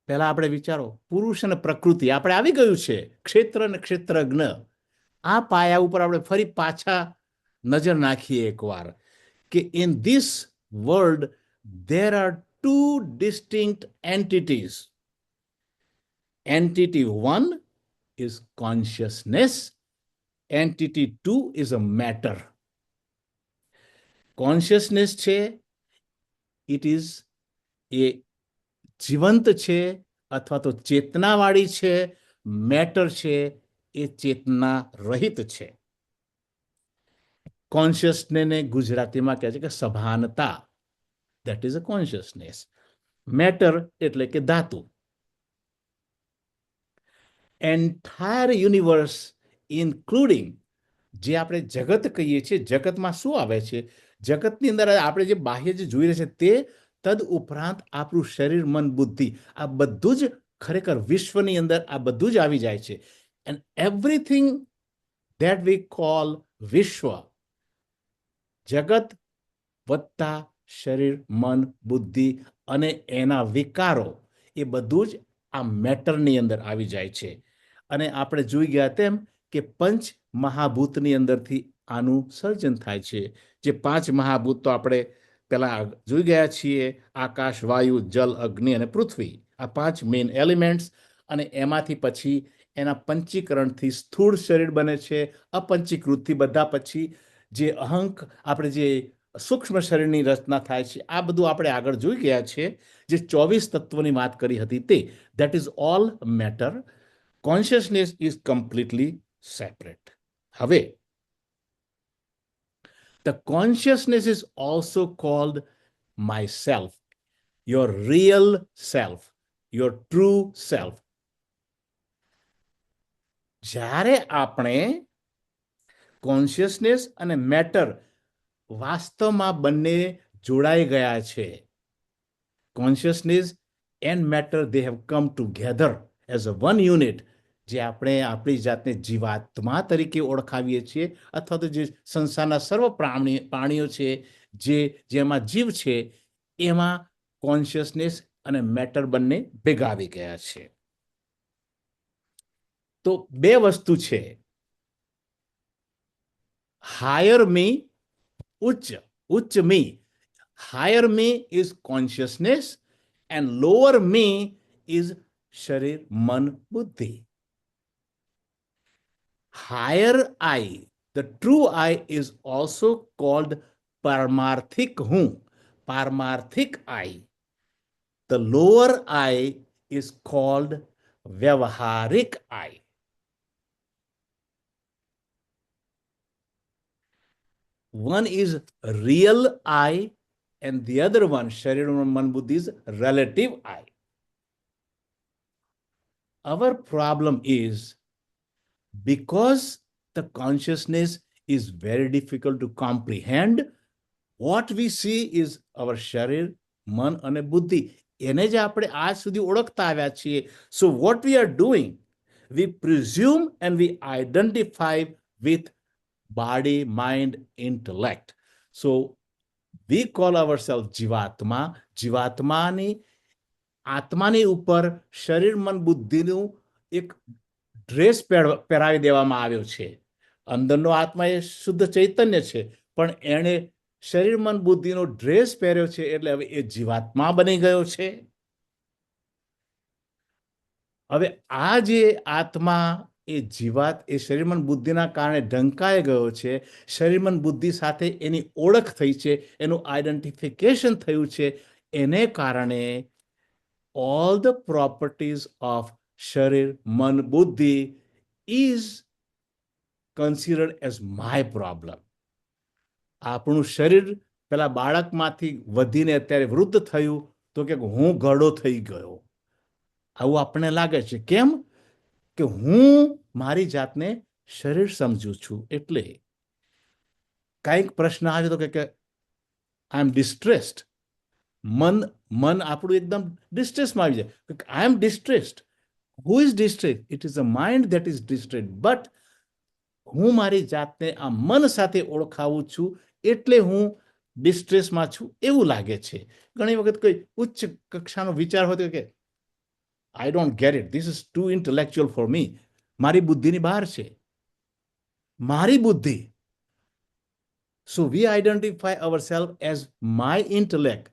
પહેલા આપણે વિચારો, પુરુષ અને પ્રકૃતિ આપણે આવી ગયું છે, ક્ષેત્ર અને ક્ષેત્રજ્ઞ, આ પાયા ઉપર આપણે ફરી પાછા નજર નાખીએ એકવાર કે in this world there are 2 distinct entities. Entity 1 is consciousness, entity 2 is a matter. Consciousness છે, it is a જીવંત છે અથવા તો ચેતનાવાળી છે. મેટર છે એ ચેતના રહિત છે. કોન્શિયસનેસને ગુજરાતીમાં કહે છે કે સભાનતા, that is a consciousness. Matter એટલે કે ધાતુ. એન્ટાયર યુનિવર્સ ઇન્ક્લુડિંગ જે આપણે જગત કહીએ છીએ, જગતમાં શું આવે છે? જગતની અંદર આપણે જે બાહ્ય જે જોઈ રહ્યા છે તે, તદ ઉપરાંત આપણું શરીર મન બુદ્ધિ, આ બધું જ ખરેખર વિશ્વની અંદર આ બધું જ આવી જાય છે. And everything that we call વિશ્વ, જગત વત્તા શરીર મન બુદ્ધિ અને એના વિકારો, એ બધું જ આ મેટરની અંદર આવી જાય છે. અને આપણે જોઈ ગયા તેમ કે પંચ મહાભૂતની અંદરથી આનું સર્જન થાય છે. જે 5 મહાભૂત તો આપણે પહેલા જોઈ ગયા છીએ: આકાશ, વાયુ, જલ, અગ્નિ અને પૃથ્વી. આ 5 મેઇન એલિમેન્ટ્સ. અને એમાંથી પછી એના પંચીકરણથી સ્થૂળ શરીર બને છે. અપંચીકૃતથી બધા પછી જે આપણે જે સૂક્ષ્મ શરીરની રચના થાય છે. આ બધું આપણે આગળ જોઈ ગયા છીએ. જે 24 તત્વોની વાત કરી હતી તે that is all matter. Consciousness is completely separate. હવે the consciousness is also called myself, your real self, your true self. જ્યારે આપણે કોન્શિયસનેસ અને મેટર વાસ્તવમાં બંને જોડાઈ ગયા છે, consciousness and matter they have come together as a one unit, જે આપણે આપણી જાતને જીવાત્મા તરીકે ઓળખાવીએ છીએ, અથવા તો જે સંસારના સર્વ પ્રાણીઓ છે, જેમાં જીવ છે, એમાં કોન્શિયસનેસ અને મેટર બંને ભેગા આવી ગયા છે. તો બે વસ્તુ છે: હાયર મી, ઉચ્ચ me. Higher me is consciousness and lower me is શરીર, મન, બુદ્ધિ. Higher I, the true I, is also called Paramarthik Hun, Paramarthik I. The lower I is called Vyavaharik I. One is real I, and the other one, Sharir Man Buddhi, is relative I. Our problem is, because the consciousness is very difficult to comprehend, what we see is our sharir, man and buddhi. એને જ આપણે આજ સુધી ઓળખતા આવ્યા છીએ. So what we are doing, we presume and we identify with body, mind, intellect. So we call ourselves જીવાત્મા. જીવાત્માની આત્માની ઉપર શરીર, મન, બુદ્ધિનું એક ડ્રેસ પહેરાવી દેવામાં આવ્યો છે. અંદરનો આત્મા એ શુદ્ધ ચૈતન્ય છે, પણ એણે શરીર, મન, બુદ્ધિનો ડ્રેસ પહેર્યો છે, એટલે હવે એ જીવાત્મા બની ગયો છે. હવે આ જે આત્મા એ શરીર, મન, બુદ્ધિના કારણે ઢંકાઈ ગયો છે. શરીર, મન, બુદ્ધિ સાથે એની ઓળખ થઈ છે, એનું આઈડેન્ટિફિકેશન થયું છે. એને કારણે all the properties of sharir, man, buddhi is considered as my problem. આપણું શરીર પેલા બાળકમાંથી વધીને અત્યારે વૃદ્ધ થયું તો કે હું ઘરડો થઈ ગયો, આવું આપણને લાગે છે. કેમ? કે હું મારી જાતને શરીર સમજું છું. એટલે કંઈક પ્રશ્ન આવે તો કે આઈ એમ ડિસ્ટ્રેસ્ડ. મન આપણું એકદમ ડિસ્ટ્રેસમાં આવી જાય. I am distressed. Who is distressed? It is a mind that is distressed. But હું મારી જાતને આ મન સાથે ઓળખાવું છું, એટલે હું ડિસ્ટ્રેસમાં છું એવું લાગે છે. ઘણી વખત કોઈ ઉચ્ચ કક્ષાનો વિચાર હોય કે I don't get it, this is too intellectual for me. મારી બુદ્ધિની બહાર છે, મારી બુદ્ધિ. So we identify ourself as my intellect,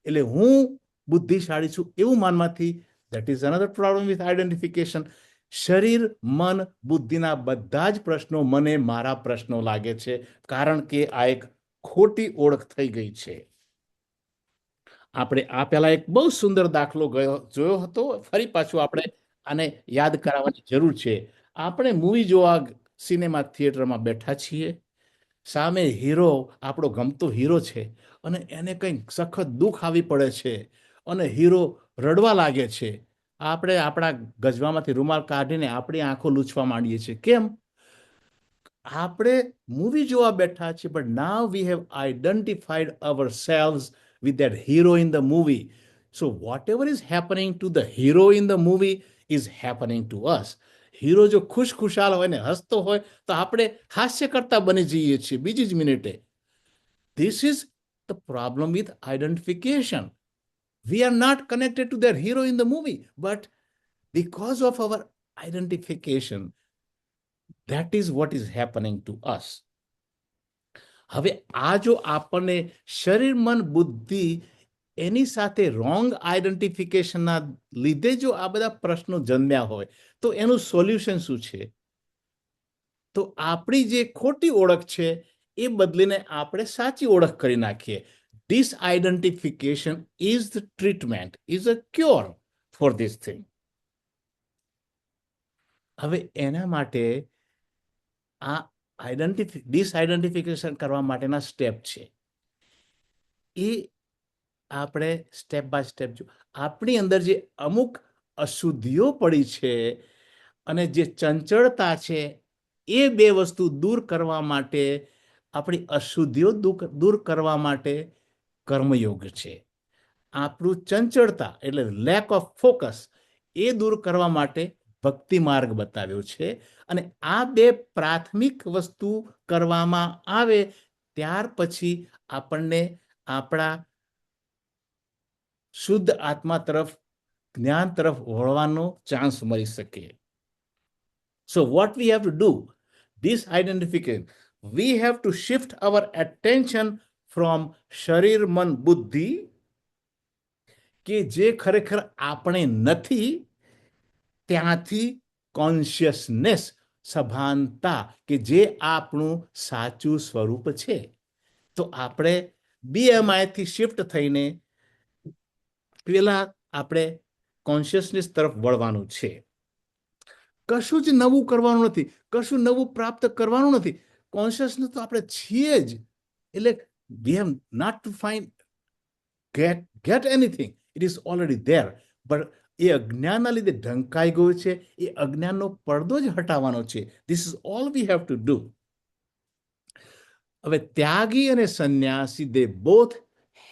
એટલે હું બુદ્ધિશાળી છું એવું માનવાથી that is another problem with identification. શરીર, મન, બુદ્ધિના બધા જ પ્રશ્નો મને મારા પ્રશ્નો લાગે છે, કારણ કે આ એક ખોટી ઓળખ થઈ ગઈ છે. આપણે આ પહેલા એક બહુ સુંદર દાખલો જોયો હતો. ફરી પાછું આપણે આને યાદ કરાવવાની જરૂર છે. આપણે મૂવી જોવા સિનેમા થિયેટરમાં બેઠા છીએ. સામે હીરો, આપણો ગમતો હીરો છે, અને એને કંઈક સખત દુઃખ આવી પડે છે, અને હીરો રડવા લાગે છે. આપણે આપણા ગજવામાંથી રૂમાલ કાઢીને આપણી આંખો લૂછવા માંડીએ છીએ. કેમ? આપણે મૂવી જોવા બેઠા છીએ, but now we have identified ourselves with that hero in the movie. So whatever is happening to the hero in the movie is happening to us. Hero જો ખુશખુશાલ હોય ને હસતો હોય તો આપણે હાસ્યકર્તા બની જઈએ છીએ બીજી જ મિનિટે. This is the problem with identification. We are not connected to that hero in the movie, but because of our identification. That is what is happening to us. હવે આ જો આપણને શરીર મન બુદ્ધિ એની સાથે રોંગ આઈડેન્ટિફિકેશનના લીધે જો આ બધા પ્રશ્નો જન્મ્યા હોય તો એનું સોલ્યુશન શું છે? તો આપણી જે ખોટી ઓળખ છે એ બદલીને આપણે સાચી ઓળખ કરી નાખીએ. Disidentification is the treatment, is a cure for this thing. હવે એના માટે આ ડિસઆઇડેન્ટિફિકેશન કરવા માટેના સ્ટેપ છે. એ આપણે સ્ટેપ બાય સ્ટેપ જો આપણી અંદર જે અમુક અશુદ્ધિઓ પડી છે અને જે ચંચળતા છે એ બે વસ્તુ દૂર કરવા માટે, આપણી અશુદ્ધિઓ દૂર કરવા માટે કર્મયોગ છે. આપણું ચંચળતા એટલે લેક ઓફ ફોકસ એ દૂર કરવા માટે ભક્તિ માર્ગ બતાવ્યો છે. અને આ બે પ્રાથમિક વસ્તુ કરવામાં આવે ત્યાર પછી આપણને આપણા શુદ્ધ આત્મા તરફ, જ્ઞાન તરફ વળવાનો ચાન્સ મળી શકે. So what we have to do, this identification, we have to shift our attention from શરીર મન બુદ્ધિ કે જે ખરેખર આપણે નથી ત્યાંથી કોન્શિયસનેસ, સભાનતા કે જે આપણું સાચું સ્વરૂપ છે. તો આપણે BMI થી શિફ્ટ થઈને પેલા આપણે કોન્શિયસનેસ તરફ વળવાનું છે. કશું જ નવું કરવાનું નથી, કશું નવું પ્રાપ્ત કરવાનું નથી. કોન્શિયસનેસ તો આપણે છીએ જ. એટલે we have not to get anything, it is already there. But એ અજ્ઞાનના લીધે ઢંકાઈ ગયું છે. એ અજ્ઞાનનો પડદો જ હટાવવાનો છે. This is all we have to do. હવે ત્યાગી અને સંન્યાસી, they both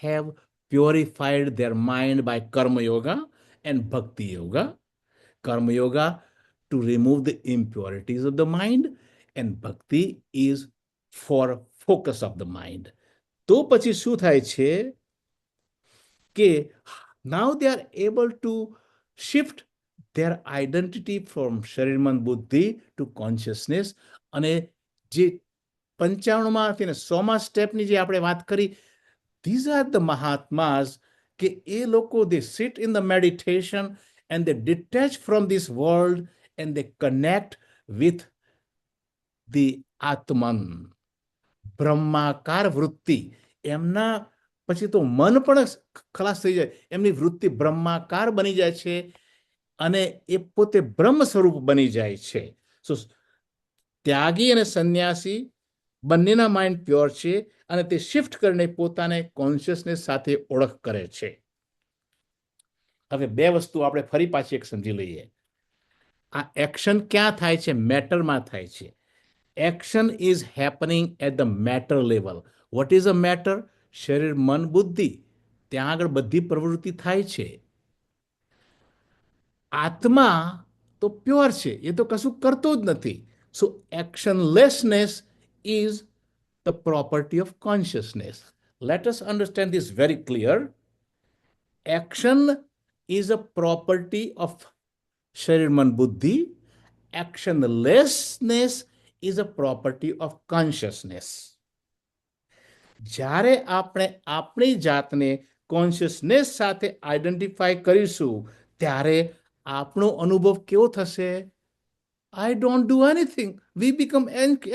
have purified their mind by karma yoga and bhakti yoga. Karma yoga to remove the impurities of the mind, and bhakti is for focus of the mind. તો પછી શું થાય છે કે now they are able to shift their identity from શરીર મન બુદ્ધિ to consciousness. અને જે 95 ને 100મા સ્ટેપની જે આપણે વાત કરી, these are the Mahatmas કે એ લોકો they sit in the meditation and they detach from this world and they connect with the Atman. બ્રહ્માકાર વૃત્તિ એમના પછી તો મન પણ ખલાસ થઈ જાય, એમની વૃત્તિ બ્રહ્માકાર બની જાય છે અને એ પોતે બ્રહ્મ સ્વરૂપ બની જાય છે. સો ત્યાગી અને સંન્યાસી બંનેના માઇન્ડ પ્યોર છે અને તે શિફ્ટ કરીને પોતાને કોન્શિયસનેસ સાથે ઓળખ કરે છે. હવે બે વસ્તુ આપણે ફરી પાછી એક સમજી લઈએ. આ એક્શન ક્યાં થાય છે? મેટરમાં થાય છે. Action is happening at the matter level. What is a matter? શરીર મન બુદ્ધિ, ત્યાં આગળ બધી પ્રવૃત્તિ થાય છે. આત્મા તો પ્યોર છે, એ તો કશું કરતો જ નથી. સો actionlessness is the property of consciousness. Let us understand this very clear. Action is a property of શરીર મન બુદ્ધિ. Actionlessness is a property of consciousness. જ્યારે આપણે આપણી જાતને કોન્શિયસનેસ સાથે આઈડેન્ટિફાઈ કરીશું ત્યારે આપણો અનુભવ કેવો થશે? I don't do anything. We become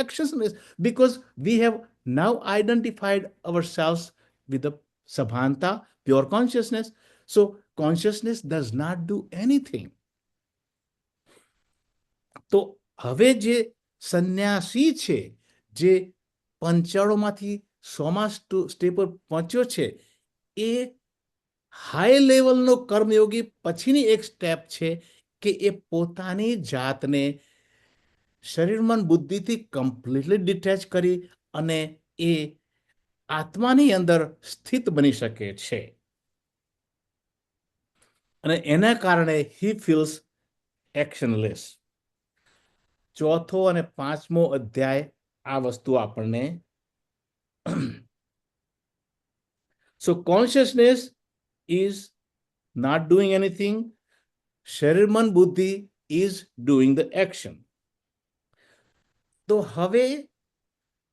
actionless because we have now identified ourselves with the Sabhanta, pure consciousness. So consciousness does not do anything. તો હવે જે સંન્યાસી છે, જે 95માંથી 100મા સ્ટેપ પર પહોંચ્યો છે, એ હાઈ લેવલનો કર્મયોગી પછીની એક સ્ટેપ છે કે એ પોતાની જાતને શરીર મન બુદ્ધિથી કમ્પ્લીટલી ડિટેચ કરી અને એ આત્માની અંદર સ્થિત બની શકે છે. અને એના કારણે he feels actionless. ચોથો અને 5મો અધ્યાય આ વસ્તુ આપણને. So consciousness is not doing anything. શરીર મન બુદ્ધિ ઇઝ ડુઈંગ ધ એક્શન. તો હવે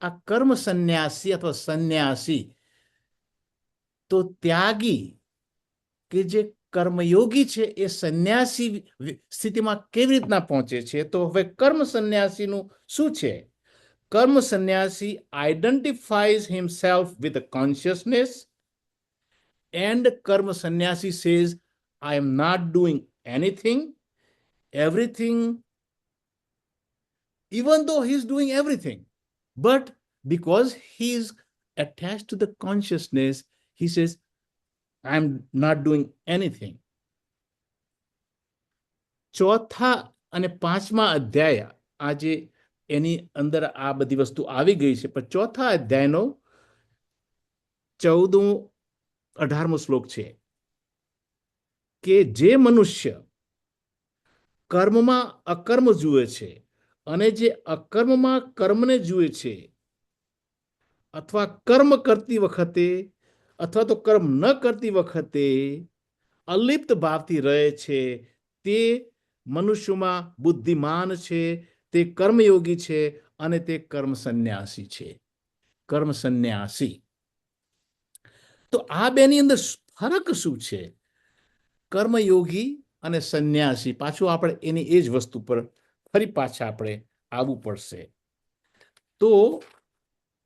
આ કર્મ સંન્યાસી અથવા સંન્યાસી, તો ત્યાગી કે જે કર્મયોગી છે એ સંન્યાસી સ્થિતિમાં કેવી રીતના પહોંચે છે? તો હવે કર્મ સંન્યાસીનું શું છે? Karma sannyasi identifies himself with consciousness, and karma sannyasi says, I am not doing anything, everything, even though he is doing everything. But because he is attached to the consciousness, he says, I'm not doing anything. ચોથા અને પાંચમા અધ્યાય, આજે એની અંદર આ બધી વસ્તુ આવી ગઈ છે, પણ ચોથા અધ્યાયનો 14-18 શ્લોક છે કે જે મનુષ્ય કર્મમાં અકર્મ જુએ છે અને જે અકર્મમાં કર્મને જુએ છે, અથવા કર્મ કરતી વખતે અથવા તો કર્મ ન કરતી વખતે અલિપ્ત ભાવથી રહે છે, તે મનુષ્યમાં બુદ્ધિમાન છે, તે કર્મયોગી છે અને તે કર્મ સંન્યાસી છે. કર્મ સંન્યાસી. તો આ બેની અંદર ફરક શું છે? કર્મયોગી અને સંન્યાસી. પાછું આપણે એની એ જ વસ્તુ પર ફરી પાછા આપણે આવવું પડશે. તો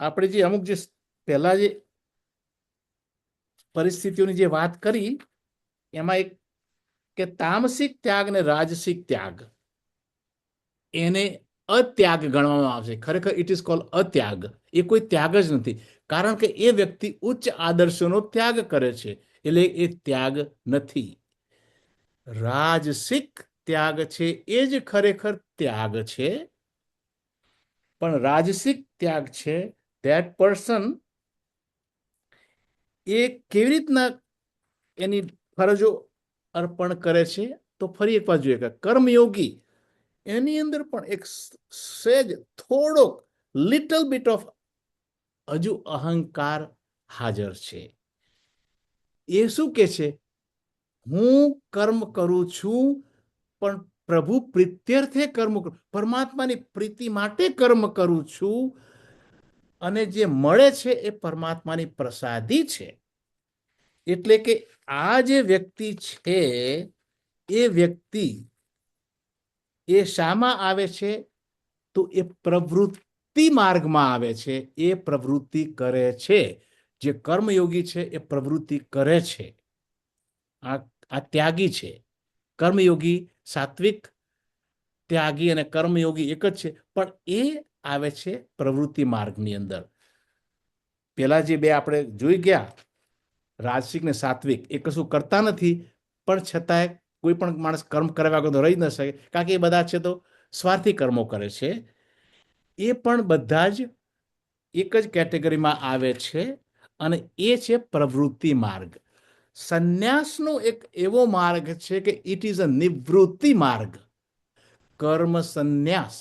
આપણે જે અમુક જે પહેલા જે પરિસ્થિતિઓની જે વાત કરી, એમાં એક કે તામસિક ત્યાગ અને રાજસિક ત્યાગ, એને અત્યાગ ગણવામાં આવશે. ખરેખર ઇટ ઇઝ કોલ્ડ અત્યાગ. એ કોઈ ત્યાગ જ નથી, કારણ કે એ વ્યક્તિ ઉચ્ચ આદર્શોનો ત્યાગ કરે છે, એટલે એ ત્યાગ નથી. રાજસિક ત્યાગ છે એ જ ખરેખર ત્યાગ છે. પણ રાજસિક ત્યાગ છે, ધેટ પર્સન એ કેવી રીતના એની ફરજો અર્પણ કરે છે? તો ફરી એક વાર જોઈએ કે કર્મયોગી, એની અંદર પણ એક સહેજ થોડોક લિટલ બીટ ઓફ હજુ અહંકાર હાજર છે. એ શું કે છે? હું કર્મ કરું છું, પણ પ્રભુ પ્રીત્યર્થે કર્મ કરું, પરમાત્માની પ્રીતિ માટે કર્મ કરું છું, અને જે મળે છે એ પરમાત્માની પ્રસાદી છે. એટલે કે આ જે વ્યક્તિ છે એ વ્યક્તિ એ શામાં આવે છે? તો એ પ્રવૃત્તિ માર્ગમાં આવે છે. એ પ્રવૃત્તિ કરે છે. જે કર્મયોગી છે એ પ્રવૃત્તિ કરે છે. આ ત્યાગી છે. કર્મયોગી, સાત્વિક ત્યાગી અને કર્મયોગી એક જ છે, પણ એ આવે છે પ્રવૃત્તિ માર્ગની અંદર. પેલા જે બે આપણે જોઈ ગયા, રાજસિક ને સાત્વિક, એ કશું કરતા નથી, પણ છતાંય કોઈ પણ માણસ કર્મ કર્યા વગર તો રહી ન શકે, કારણ કે એ બધા છે તો સ્વાર્થી કર્મો કરે છે. એ પણ બધા જ એક જ કેટેગરીમાં આવે છે, અને એ છે પ્રવૃત્તિ માર્ગ. સંન્યાસનો એક એવો માર્ગ છે કે ઇટ ઇઝ અ નિવૃત્તિ માર્ગ. કર્મ સંન્યાસ.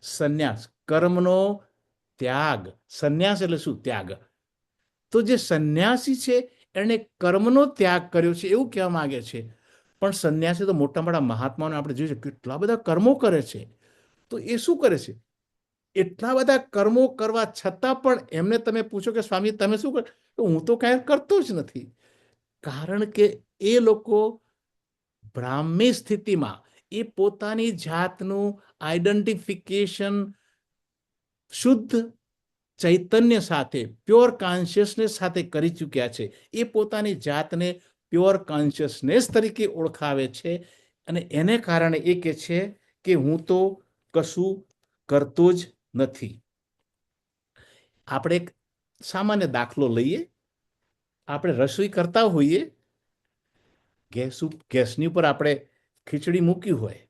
સંન્યાસ કર્મનો ત્યાગ. સંન્યાસ એટલે શું? ત્યાગ. તો જે સંન્યાસી છે એણે કર્મનો ત્યાગ કર્યો છે એવું કહેવા માંગે છે. પણ સંન્યાસી તો મોટા મોટા મહાત્માઓને આપણે જોઈએ કેટલા બધા કર્મો કરે છે. તો એ શું કરે છે? એટલા બધા કર્મો કરવા છતાં પણ એમને તમે પૂછો કે સ્વામી તમે શું કરો? તો હું તો કાંઈ કરતો જ નથી. કારણ કે એ લોકો બ્રાહ્મી સ્થિતિમાં એ પોતાની જાતનું આઈડેન્ટિફિકેશન શુદ્ધ ચૈતન્ય સાથે, પ્યોર કોન્શિયસનેસ સાથે કરી ચૂક્યા છે. એ પોતાની જાતને પ્યોર કોન્શિયસનેસ તરીકે ઓળખાવે છે, અને એને કારણે એ કહે છે કે હું તો કશું કરતો જ નથી. આપણે એક સામાન્ય દાખલો લઈએ. આપણે રસોઈ કરતા હોઈએ, ગેસની ઉપર આપણે ખીચડી મૂકી હોય,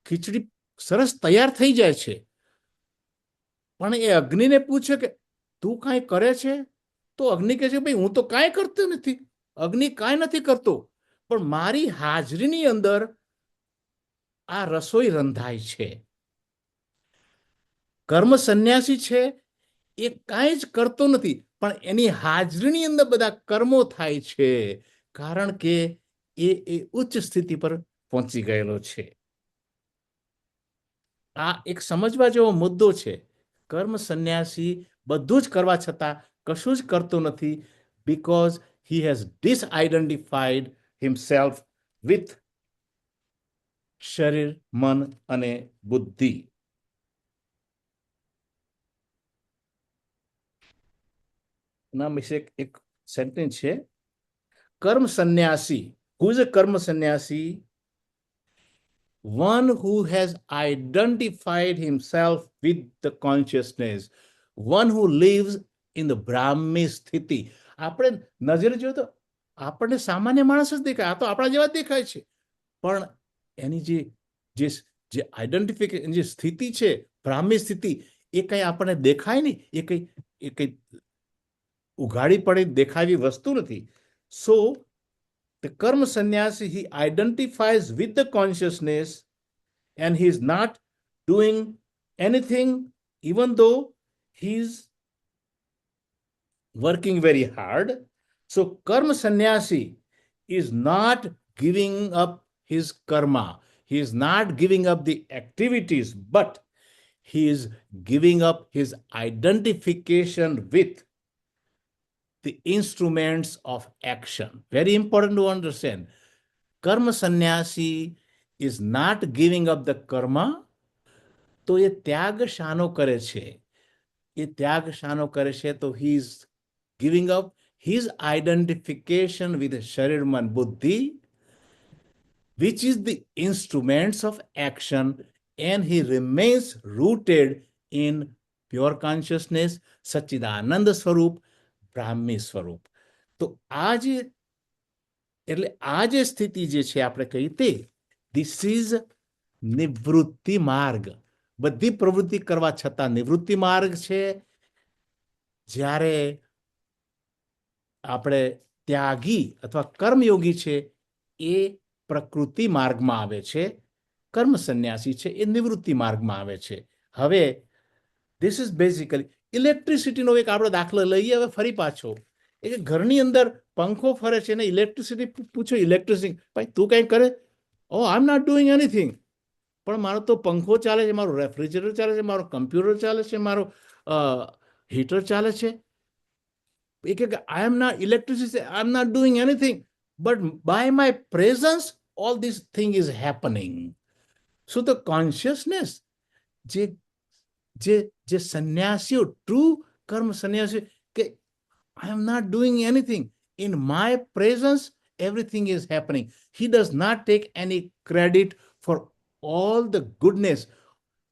ખીચડી સરસ તૈયાર થઈ જાય છે, પણ એ અગ્નિને પૂછે કે તું કાંઈ કરે છે? તો અગ્નિ કહે છે ભાઈ હું તો કાંઈ કરતો નથી, અગ્નિ કાંઈ નથી કરતો, પણ મારી હાજરીની અંદર આ રસોઈ રંધાય છે. કર્મ સંન્યાસી છે એ કાંઈ જ કરતો નથી, પણ એની હાજરીની અંદર બધા કર્મો થાય છે, કારણ કે એ ઉચ્ચ સ્થિતિ પર પહોંચી ગયેલો છે. આ એક સમજવા જેવો મુદ્દો છે. કર્મ સંન્યાસી બધું જ કરવા છતાં કશું જ કરતો નથી, because he has disidentified himself with શરીર, મન અને બુદ્ધિ. ના વિશે એક સેન્ટેન્સ છે, કર્મ સંન્યાસી. હુ ઇઝ અ કર્મ સંન્યાસી? One who has identified himself with the consciousness, one who lives in the Brahmi સ્થિતિ. આપણે નજરે જોઈએ તો આપણને સામાન્ય માણસ જ દેખાય, આ તો આપણા જેવા જ દેખાય છે, પણ એની જે જે જે આઈડેન્ટિફિકેશન, જે સ્થિતિ છે, બ્રાહ્મી સ્થિતિ, એ કંઈ આપણને દેખાય નહીં, એ કંઈ ઉઘાડી પડે દેખાવી વસ્તુ નથી. સો the karma sannyasi, he identifies with the consciousness and he is not doing anything, even though he's working very hard. So karma sannyasi is not giving up his karma, he is not giving up the activities, but he is giving up his identification with the instruments of action. Very important to understand. Karma sannyasi is not giving up the karma. તો એ ત્યાગ શાનો કરે છે? એ ત્યાગ શાનો કરે છે? તો he is giving up his identification with sharir, man, buddhi, which is the instruments of action, and he remains rooted in pure consciousness, સચ્ચિદાનંદ સ્વરૂપ, બ્રાહ્મી સ્વરૂપ. તો આ જે એટલે આ જે સ્થિતિ જે છે આપણે કહીએ તે ધીસ ઇઝ નિવૃત્તિ માર્ગ. બધી પ્રવૃત્તિ કરવા છતાં નિવૃત્તિ માર્ગ છે. જ્યારે આપણે ત્યાગી અથવા કર્મયોગી છે એ પ્રકૃતિ માર્ગમાં આવે છે, કર્મ સંન્યાસી છે એ નિવૃત્તિ માર્ગમાં આવે છે. હવે ધીસ ઇઝ બેઝિકલી ઇલેક્ટ્રિસિટીનો એક આપણે દાખલો લઈએ. હવે ફરી પાછો એ ઘરની અંદર પંખો ફરે છે ને ઇલેક્ટ્રિસિટી પૂછો, ઇલેક્ટ્રિસિટી ભાઈ તું કંઈ કરે? ઓ આઈ એમ નોટ ડુઈંગ એનીથિંગ. પણ મારો તો પંખો ચાલે છે, મારું રેફ્રિજરેટર ચાલે છે, મારો કમ્પ્યુટર ચાલે છે, મારો હીટર ચાલે છે. I am not electricity, I am not doing anything, but by my presence all this thing is happening. So the consciousness, જે જે જે સંન્યાસીઓ, ટ્રુ કર્મ સંન્યાસી, કે I am not doing anything, in my presence everything is happening. He does not take any credit for all the goodness,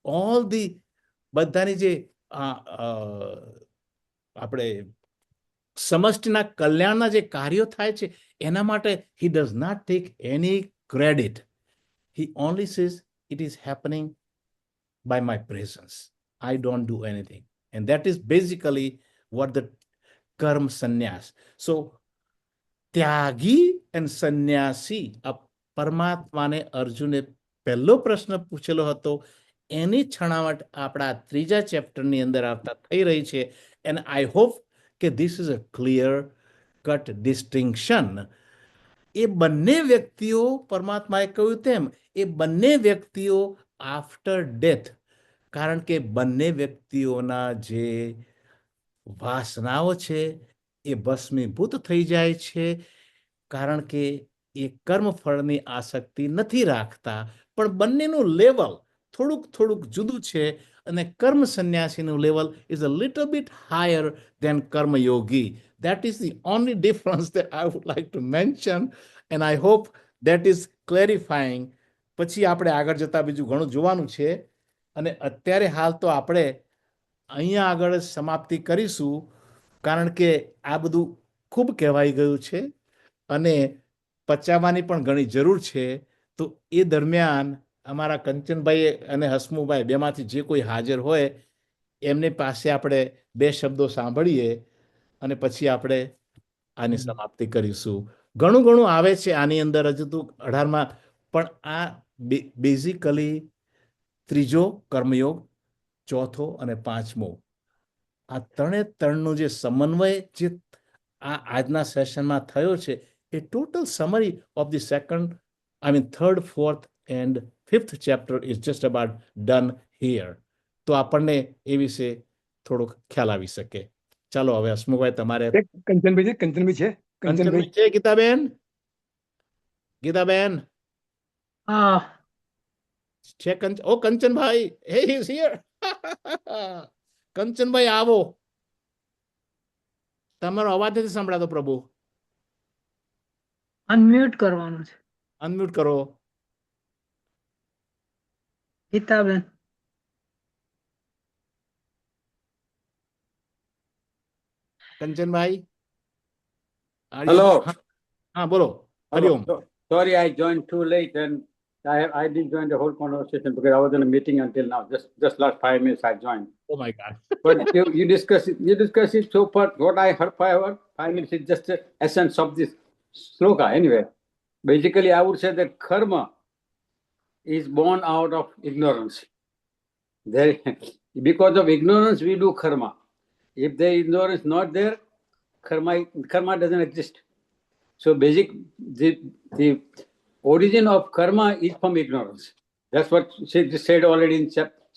all the બધાની જે આપણે સમષ્ટિના કલ્યાણના જે કાર્યો થાય છે એના માટે he does not take any credit. He only says it is happening by my presence. I don't do anything. And that is basically what the karma sannyas. So Tyagi and સંન્યાસી, આ પરમાત્માને અર્જુને પહેલો પ્રશ્ન પૂછેલો હતો એની છણાવટ આપણા ત્રીજા ચેપ્ટરની અંદર આવતા થઈ રહી છે. and I hope કે this is a clear cut distinction. એ બંને વ્યક્તિઓ, પરમાત્માએ કહ્યું તેમ, એ બંને વ્યક્તિઓ આફ્ટર ડેથ, કારણ કે બંને વ્યક્તિઓના જે વાસનાઓ છે એ ભસ્મીભૂત થઈ જાય છે, કારણ કે એ કર્મફળની આસક્તિ નથી રાખતા. પણ બંનેનું લેવલ થોડુંક થોડુંક જુદું છે, અને કર્મ સંન્યાસીનું level is a little bit higher than karmayogi. That is the only difference that I would like to mention, and I hope that is clarifying. પછી આપણે આગળ જતા બીજું ઘણું જોવાનું છે, અને અત્યારે હાલ તો આપણે અહીંયા આગળ સમાપ્તિ કરીશું, કારણ કે આ બધું ખૂબ કહેવાઈ ગયું છે અને પચાવવાની પણ ઘણી જરૂર છે. તો એ દરમિયાન અમારા કંચનભાઈ અને હસમુભાઈ બેમાંથી જે કોઈ હાજર હોય એમની પાસે આપણે બે શબ્દો સાંભળીએ અને પછી આપણે આની સમાપ્તિ કરીશું. ઘણું ઘણું આવે છે આની અંદર, હજુ તો 18માં, પણ આ બેઝિકલી ત્રીજો કર્મયોગ, ચોથો અને પાંચમો, આ ત્રણે ત્રણનો જે સમન્વય જે આ આજના સેશનમાં થયો છે a total summary of the third, fourth, and fifth chapter is just about done here. તો આપણને એ વિશે થોડોક ખ્યાલ આવી શકે. ચાલો હવે હસમુખભાઈ તમારે. કંચનભાઈ છે, કંચનભાઈ છે, ગીતાબેન. છે કંચનભાઈ. હે હી ઇઝ હિયર. કંચનભાઈ આવો. તમારો અવાજ નથી સંભળાતો પ્રભુ. અનમ્યુટ કરવાનું છે. અનમ્યુટ કરો. ગીતાબેન કંચનભાઈ. Hello. હા બોલો. Hariom. Sorry, I joined too late and I didn't join the whole conversation because I was in a meeting until now. Just last 5 minutes I joined. Oh my God. But you discuss it so far. What I heard 5 minutes is just the essence of this sloka. Anyway, basically I would say that karma is born out of ignorance. Because of ignorance we do karma. If the ignorance not there, karma doesn't exist. So the origin of karma is from ignorance. That's what she just said already in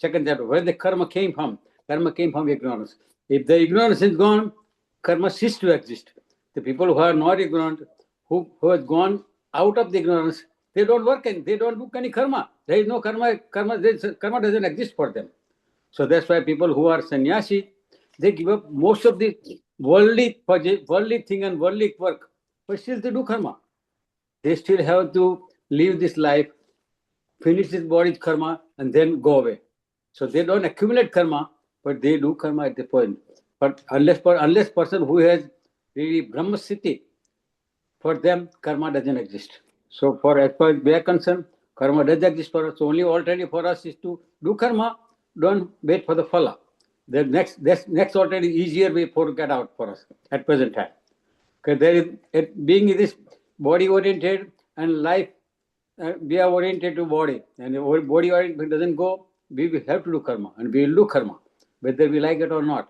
second chapter. Where the karma came from? Karma came from ignorance. If the ignorance is gone, karma ceases to exist. The people who are not ignorant, who have gone out of the ignorance, they don't work and they don't do any karma. There is no karma. Karma doesn't exist for them. So that's why people who are sannyasi, they give up most of the worldly thing and worldly work, but still they do karma. They still have to live this life, finish this body's karma, and then go away. So they don't accumulate karma, but they do karma at the point. But unless person who has really Brahma Siddhi, for them karma doesn't exist. So as far as we are concerned, karma does exist for us. So only alternative for us is to do karma. Don't wait for the phala. The next alternative easier way for get out for us at present time. Because there is being this body oriented and life, we are oriented to body, and the body oriented doesn't go. We will have to do karma, and we will do karma, whether we like it or not.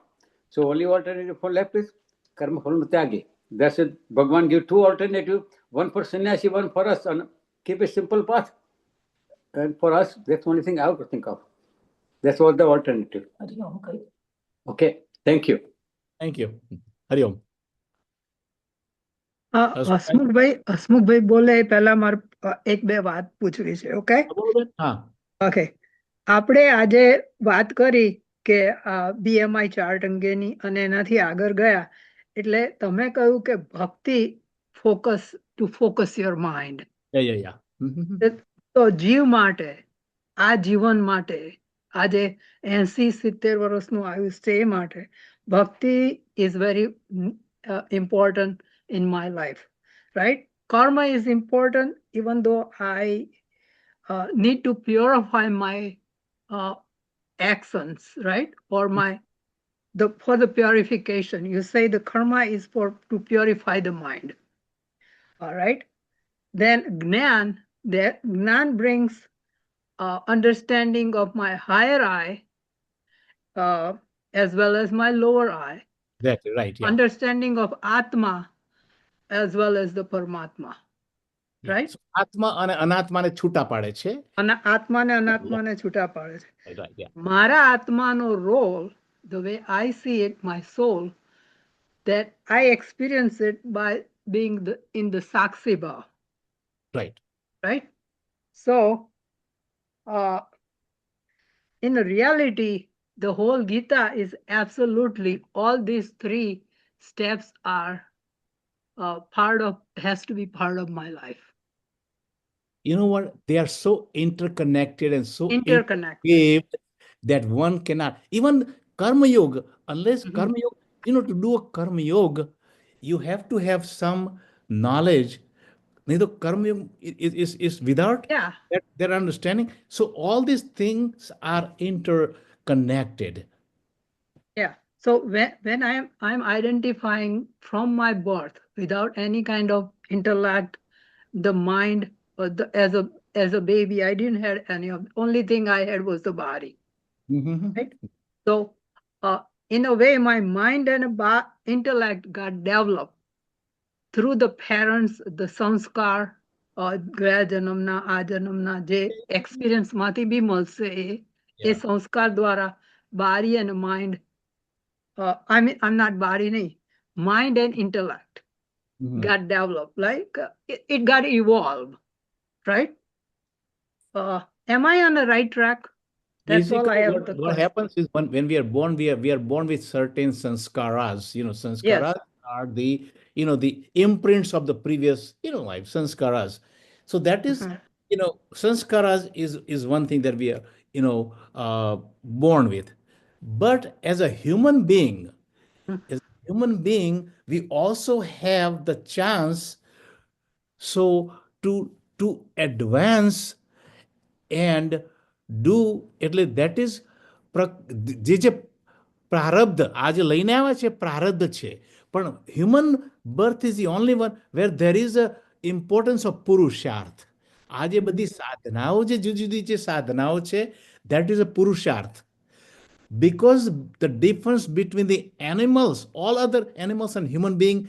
So only alternative for left is karma phalam tyagi. That's it. Bhagwan give two alternatives, one for sannyasi, one for us, and keep a simple path. And for us, that's the only thing I would think of. That's all the alternative. Okay, thank you. Thank you. Hariom. Hasmukhbhai બોલે એ પહેલા મારે એક બે વાત પૂછવી છે. ઓકે હા. ઓકે, આપણે આજે વાત કરી કે BMI ચાર્ટ અંગેની અને એનાથી આગળ ગયા. એટલે તમે કહ્યું કે ભક્તિ ફોકસ યોર માઇન્ડ. તો જીવ માટે, આ જીવન માટે, આજે 80-70 વર્ષનું આયુષ્ય એ માટે ભક્તિ is very important in my life, right? Karma is important, even though I need to purify my actions, right? Or for the purification. You say the karma is to purify the mind. All right. Then Gnan brings understanding of my higher eye as well as my lower eye. Exactly right. Yeah. Understanding of Atma as well as the Paramatma. Right? So, આત્મા અને અનાત્માને છૂટા પાડે છે. અને આત્માને અનાત્માને છૂટા પાડે છે. Right, yeah. મારા આત્માનો role, the way I see it, my soul, that I experience it by being in the Sakshi Bhav. Right. Right? So, in reality, the whole Gita is absolutely, all these three steps are has to be part of my life. You know what? They are so interconnected and so Interconnected that one cannot. Even Karma Yoga, unless Karma Yoga, to do a Karma Yoga, you have to have some knowledge. Neither Karma Yoga is without their understanding. So all these things are interconnected. Yeah. So when I'm identifying from my birth without any kind of intellect, the mind, or as a baby, I didn't have any of. Only thing I had was the body. Right. So in a way, my mind and intellect got developed through the parents the સંસ્કાર ગયા જન્મના આ જન્મના જે એક્સપિરિયન્સ માંથી બી મળશે એ Yeah. સંસ્કાર દ્વારા body and mind I'm not body નહીં mind and intellect Mhm. got developed like it got evolved, right? Am I on the right track? That's all I Basically, have what, the what question. happens is when we are born, we are born with certain sanskaras. Sanskaras are the, the imprints of the previous, life, sanskaras. So that is, Mhm. sanskaras is one thing that we are, born with. But as a human being, Mm. we also have the chance so to advance and do એટલે that is જે પ્રારબ્ધ આજે લઈને આવ્યા છે પ્રારબ્ધ છે પણ human birth is the only one where there is a importance of purushartha આજે બધી સાધનાઓ જે જુદી જુદી જે સાધનાઓ છે દેટ ઇઝ અ પુરુષાર્થ because the difference between the animals, all other animals and human being,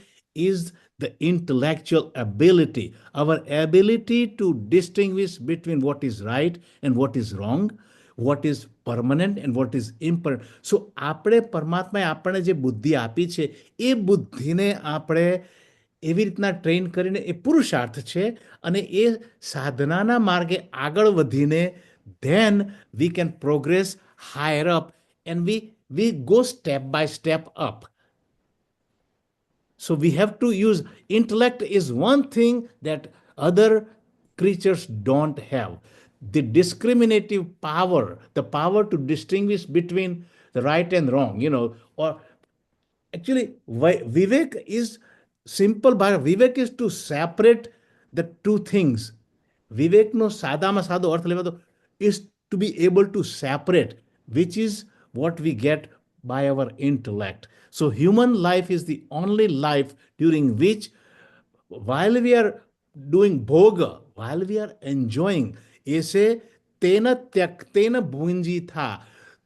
is the intellectual ability, our ability to distinguish between what is right and what is wrong, what is permanent and what is impermanent. So આપણે પરમાત્માએ આપણને જે બુદ્ધિ આપી છે એ બુદ્ધિને આપણે એવી રીતના ટ્રેન કરીને એ પુરુષાર્થ છે અને એ સાધનાના માર્ગે આગળ વધીને then we can progress higher up and we go step by step up. So we have to use intellect is one thing that other creatures don't have. The discriminative power, the power to distinguish between the right and wrong, or actually Vivek is simple, but Vivek is to separate the two things. વિવેકનો સાદામાં સાદો અર્થ લેવા તો is to be able to separate which is what we get by our intellect. So human life is the only life during which while we are doing bhoga, while we are enjoying, એસે તેના ત્યક્તેન ભુંજી થા.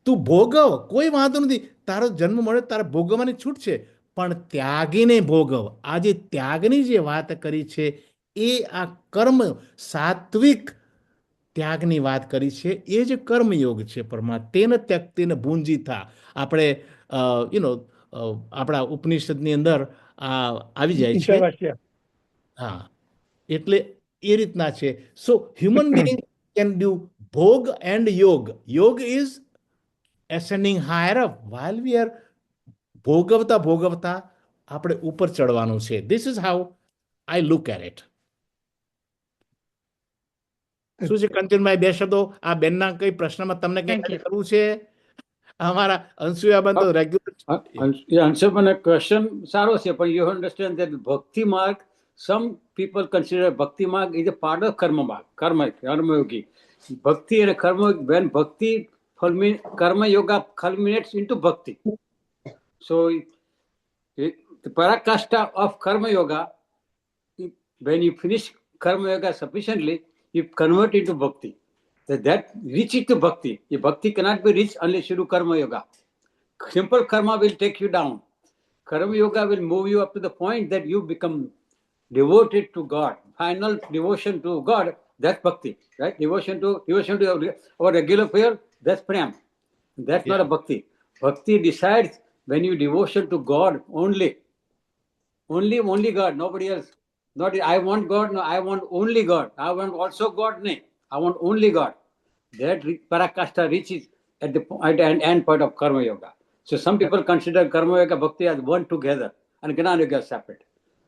તું ભોગવ, કોઈ વાંધો નથી, તારો જન્મ મળે તારે ભોગવવાની છૂટ છે, પણ ત્યાગીને ભોગવ. આ જે ત્યાગની જે વાત કરી છે એ આ કર્મ સાત્વિક ત્યાગની વાત કરી છે એ જે કર્મયોગ છે તેન ત્યક્તેન ભુંજી થા. આપણે આપણા ઉપનિષદની અંદર આ આવી જાય છે. ઈશાવાસ્ય. હા, એટલે એ રીતના છે. સો હ્યુમન બીંગ કેન ડુ ભોગ એન્ડ યોગ. યોગ is ascending higher up. While we are ભોગવતા ભોગવતા આપણે ઉપર ચડવાનું છે. This is how I look at it. શું છે કંચનભાઈ, બે શબ્દો આ બેનના કઈ પ્રશ્નમાં તમને કઈ Thank you. કરવું છે? અમારા અંશુયાબેન તો રેગ્યુલર answer મને question સારો છે, પણ you understand that bhakti marg, some people consider bhakti marg is a part of karma marg, karma yogi. Bhakti and karma, when bhakti karma yoga culminates into bhakti. So the parakasta of karma yoga, when you finish karma yoga sufficiently, you convert into bhakti. That reaches to bhakti. If bhakti cannot be reached unless you do karma yoga. Simple karma will take you down. Karma yoga will move you up to the point that you become devoted to God. Final devotion to God, that's bhakti, right? Devotion to our regular prayer, that's prem. That's not a bhakti. Bhakti decides when you devotion to God only. Only God, nobody else. Not I want God, no, I want only God. I want also God, no. I want only God. That parakasta reaches at the end point of karma yoga. So some people consider karma yoga, bhakti as one together, and gnana yoga is separate.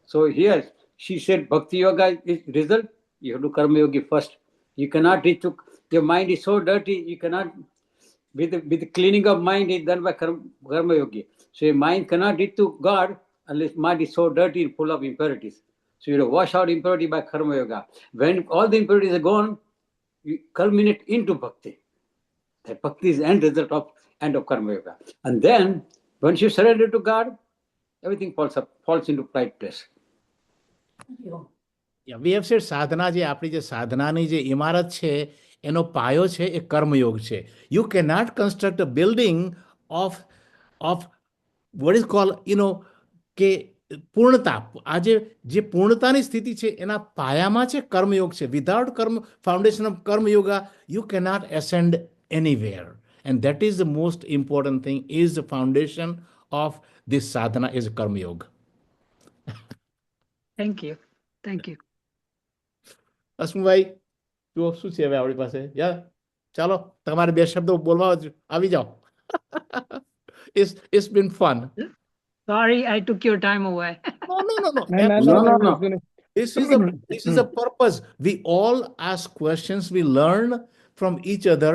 So here she said bhakti yoga is result. You have to karma yoga first. You cannot reach to, your mind is so dirty, you cannot, with the cleaning of mind is done by karma yogi. So your mind cannot reach to God unless mind is so dirty and full of impurities. So you have to wash out impurity by karma yoga. When all the impurities are gone, you culminate into bhakti. That bhakti is the end result of karma yoga. And then once you surrender to God, everything falls into right place. we have said સાધના જે આપણી જે સાધનાની જે ઇમારત છે એનો પાયો છે એ કર્મયોગ છે. You cannot construct a building of what is called, કે પૂર્ણતા આજે જે પૂર્ણતાની સ્થિતિ છે એના પાયામાં છે કર્મયોગ છે. Without karma foundation of karmayoga you cannot ascend anywhere, and that is the most important thing, is the foundation of this sadhana is karmayog. Thank you, thank you. Hasmubhai જુઓ શું છે હવે આપણી પાસે? યાર ચાલો તમારે બે શબ્દો બોલવા આવી જાઓ. It's been fun. Sorry, I took your time away. No. ના No, no, no. This is a purpose. We all ask questions. We learn from each other.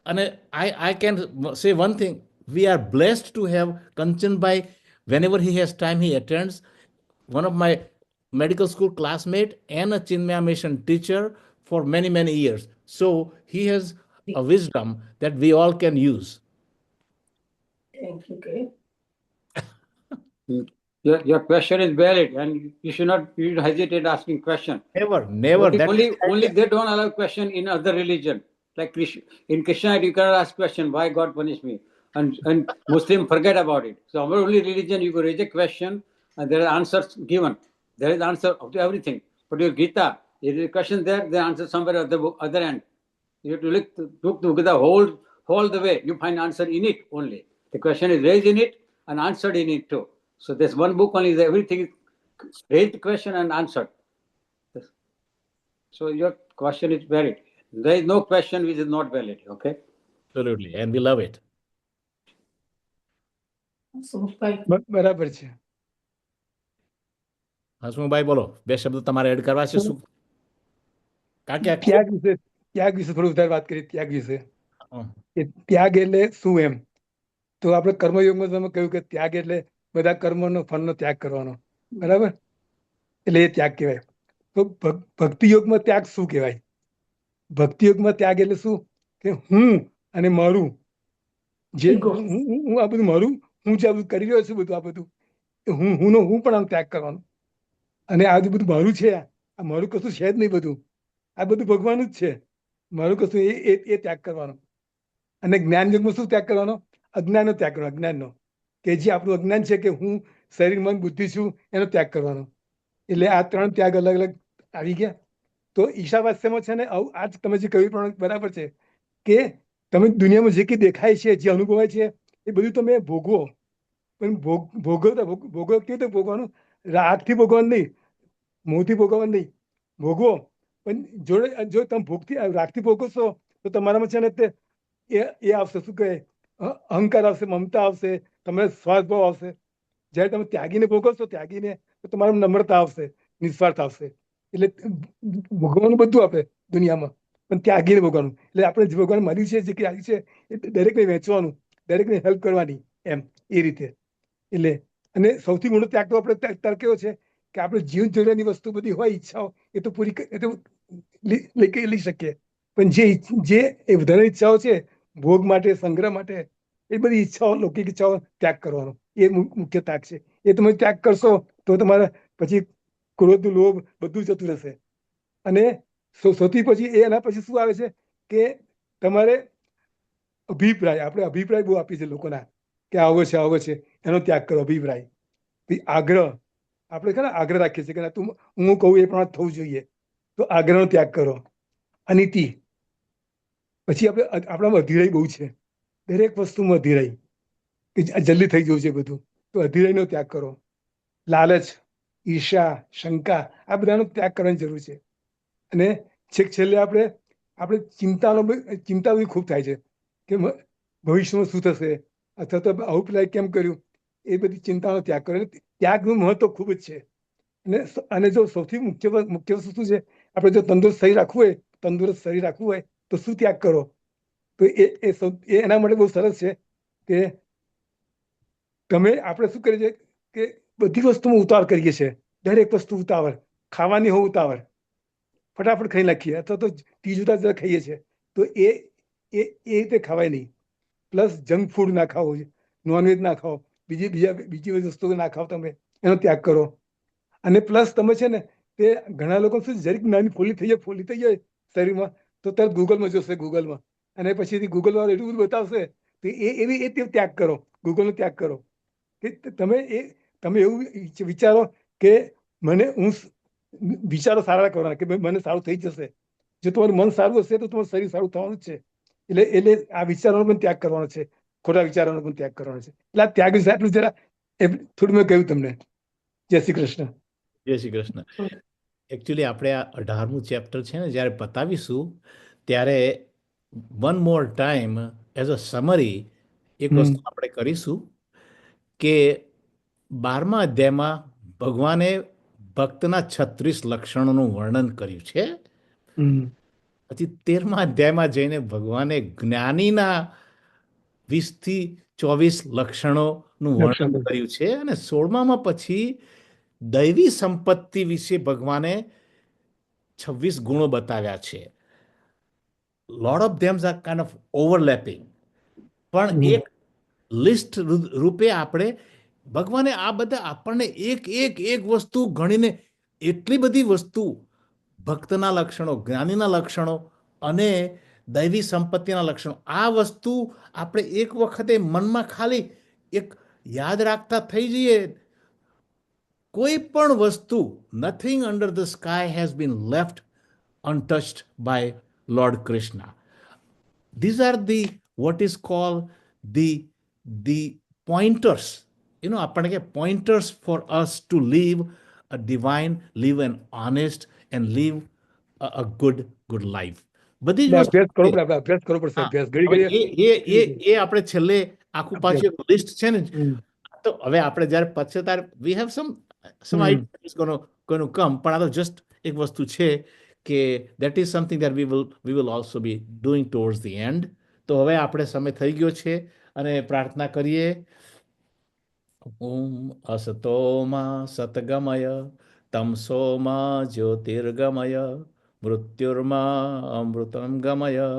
And I can say one thing. We are blessed to have Kanchan Bhai. Whenever he has time, he attends. One of my medical school classmate and a Chinmaya Mission teacher for many years. So he has a wisdom that we all can use. Thank you, Kay. Your question is valid, and you should not hesitate asking question. Never. Only they don't allow question in other religion. Like in Krishna, you cannot ask question why God punished me, and Muslim forget about it. So our only religion, you can reject question, and there are answers given. There is answer to everything. But your Gita, if there is a question there, the answer somewhere at the other end. You have to look to the whole the way. You find answer in it only. The question is raised in it and answered in it too. So there's one book only, everything is raised question and answered. So your question is valid. There is no question which is not valid, okay? Absolutely. And we love it. Hasmukhbhai, બરાબર છે. હસમુભાઈ બોલો, બે શબ્દો તમારે એડ કરવા છે શું? કારણ કે ત્યાગ વિશે થોડું વધારે વાત કરી. ત્યાગ વિશે હમ. કે ત્યાગ એટલે શું એમ? તો આપણે કર્મયોગમાં તમે કહ્યું કે ત્યાગ એટલે બધા કર્મનો ફળનો ત્યાગ કરવાનો, બરાબર? એટલે એ ત્યાગ કહેવાય. તો ભક્તિ યોગમાં ત્યાગ શું કહેવાય? ભક્તિ યોગમાં ત્યાગ એટલે શું? કે હું અને મારું જે Ego. હું આ બધું મારું, હું જે આ બધું કરી રહ્યો છું બધું આ બધું હું પણ આમ ત્યાગ કરવાનો. અને આ બધું મારું છે, આ મારું કશું છે જ નહીં, બધું આ બધું ભગવાનનું જ છે. મારું કશું એ ત્યાગ કરવાનો. અને જ્ઞાન યોગમાં શું ત્યાગ કરવાનો? અજ્ઞાનનો ત્યાગ કરવાનો. અજ્ઞાનનો, કે જે આપણું અજ્ઞાન છે કે હું શરીર મન બુદ્ધિ છું, એનો ત્યાગ કરવાનો. એટલે આ ત્રણ ત્યાગ અલગ અલગ આવી ગયા. તો ઈશાવાસ્યમાં છે ને આજ તમે જે કહ્યું પણ બરાબર છે કે તમે દુનિયામાં જે કંઈ દેખાય છે, જે અનુભવાય છે, એ બધું તમે ભોગવો. પણ ભોગવો કેવી રીતે ભોગવાનું? રાગથી ભોગવાનું નહીં, મોંથી ભોગવવાનું નહીં, ભોગવો. પણ જો તમે રાગથી ભોગવશો તો તમારામાં છે ને એ આવશે, શું કહે, અહંકાર આવશે, મમતા આવશે, તમારે સ્વાર્થભાવ આવશે. જ્યારે તમે ત્યાગીને ભોગવશો, ત્યાગીને, તો તમારામાં નમ્રતા આવશે, નિસ્વાર્થ આવશે. એટલે ભોગવવાનું બધું આપણે દુનિયામાં, પણ ત્યાગીને ભોગવવાનું. એટલે આપણે જે ભગવાન મળ્યું છે, જે કંઈ આવ્યું છે, એ દરેકને વહેંચવાનું, દરેકને હેલ્પ કરવાની, એમ એ રીતે. એટલે અને સૌથી મોટો ત્યાગ તો આપણે અત્યારે કેવો છે કે આપણે જીવન જરૂરિયાતની વસ્તુ બધી હોય, ઈચ્છાઓ, એ તો પૂરી લઈ શકીએ. પણ જે વધારે ઈચ્છાઓ છે ભોગ માટે, સંગ્રહ માટે, એ બધી ઈચ્છાઓ, લૌકિક ઈચ્છાઓ ત્યાગ કરવાનો, એ મુખ્ય ત્યાગ છે. એ તમે ત્યાગ કરશો તો તમારે પછી ક્રોધ, લોભ બધું જતું રહેશે. અને સૌથી પછી એના પછી શું આવે છે કે તમારે અભિપ્રાય, આપણે અભિપ્રાય બહુ આપીએ છીએ લોકોના કે આવો છે, એનો ત્યાગ કરો. અભિપ્રાય, આગ્રહ, આપણે ખરા આગ્રહ રાખીએ છીએ કે હું કહું એ પ્રમાણે થવું જોઈએ, તો આગ્રહનો ત્યાગ કરો. અનીતિ, પછી આપણામાં અધીરાઈ બહુ છે, દરેક વસ્તુમાં અધીરાઈ, કે જલ્દી થઈ જવું છે બધું, તો અધીરાઈનો ત્યાગ કરો. લાલચ, ઈર્ષા, શંકા, આ બધાનો ત્યાગ કરવાની જરૂર છે. અને છેલ્લે આપણે ચિંતા બધી ખૂબ થાય છે કે ભવિષ્યમાં શું થશે, અથવા તો આવું પેલા કેમ કર્યું, એ બધી ચિંતાનો ત્યાગ કરો. ત્યાગનું મહત્વ ખૂબ જ છે. અને જો સૌથી મુખ્ય વસ્તુ શું છે, આપણે જો તંદુરસ્ત શરીર રાખવું હોય તો શું ત્યાગ કરો? તો એ એના માટે બહુ સરસ છે કે આપણે શું કરીએ છીએ કે બધી વસ્તુમાં ઉતાવળ કરીએ છીએ. દરેક વસ્તુ ઉતાવળ, ખાવાની હોય ઉતાવળ, ફટાફટ ખાઈ નાખીએ, અથવા તો જુદા ખાઈએ છીએ. તો એ રીતે ખવાય નહીં. પ્લસ જંક ફૂડ ના ખાવો, નોનવેજ ના ખાઓ, બીજી વસ્તુઓ ના ખાઓ, તમે એનો ત્યાગ કરો. અને પ્લસ તમે છે ને તે ઘણા લોકો શું જરીક નાની ફોલી થઈ જાય શરીરમાં, તો તરત ગૂગલમાં જોશે, ગૂગલમાં, અને પછી ગૂગલ વાળું એટલું બધું બતાવશે, તો એ ત્યાગ કરો, ગૂગલનો ત્યાગ કરો. કે તમે તમે એવું વિચારો કે વિચારો સારા કરવાના કે ભાઈ મને સારું થઈ જશે. જો તમારું મન સારું હશે તો તમારું શરીર સારું થવાનું જ છે. એટલે આ વિચારોનો પણ ત્યાગ કરવાનો છે, ખોટા વિચારોનો પણ ત્યાગ કરવાનો છે. એટલે આ ત્યાગ વિશે આટલું જરા થોડું મેં કહ્યું તમને. જય શ્રી કૃષ્ણ. જય શ્રી કૃષ્ણ. એકચ્યુઅલી આપણે આ 18મું ચેપ્ટર છે ને જ્યારે પતાવીશું ત્યારે one more time as a summary એક વસ્તુ આપણે કરીશું કે 12મા અધ્યાયમાં ભગવાને ભક્તના 36 લક્ષણોનું વર્ણન કર્યું છે. પછી 13મા અધ્યાયમાં જઈને ભગવાને જ્ઞાનીના 20 થી 24 લક્ષણોનું વર્ણન કર્યું છે અને 16મામાં પછી દૈવી સંપત્તિ વિશે ભગવાને 26 ગુણો બતાવ્યા છે. Lot of thems are kind of overlapping, પણ એક લિસ્ટ રૂપે આપણે ભગવાને આ બધા આપણને એક એક એક વસ્તુ ગણીને એટલી બધી વસ્તુ ભક્તના લક્ષણો, જ્ઞાનીના લક્ષણો અને દૈવી સંપત્તિના લક્ષણો, આ વસ્તુ આપણે એક વખતે મનમાં ખાલી એક યાદ રાખતા થઈ જઈએ. કોઈ પણ વસ્તુ, nothing under the sky has been left untouched by Lord Krishna. These are the what is called the pointers. આપણે કે pointers for us to live a divine, live an honest and live a good life. બધી જ વસ્તુ અભ્યાસ કરવો પડે, અભ્યાસ કરવો પડશે. અભ્યાસ ઘડી આપણે છેલ્લે આખું પાછું એક લિસ્ટ છે ને, તો હવે આપણે જ્યારે પછતાર we have some ideas going to come, પણ આ તો જસ્ટ એક વસ્તુ છે કે that is something that we will also be doing towards the end. તો હવે આપણે સમય થઈ ગયો છે અને પ્રાર્થના કરીએ. ઓમ અસતોમા સતગમય તમસોમા જ્યોતિર્ગમય મૃત્યુર્મા અમૃતમ ગમય.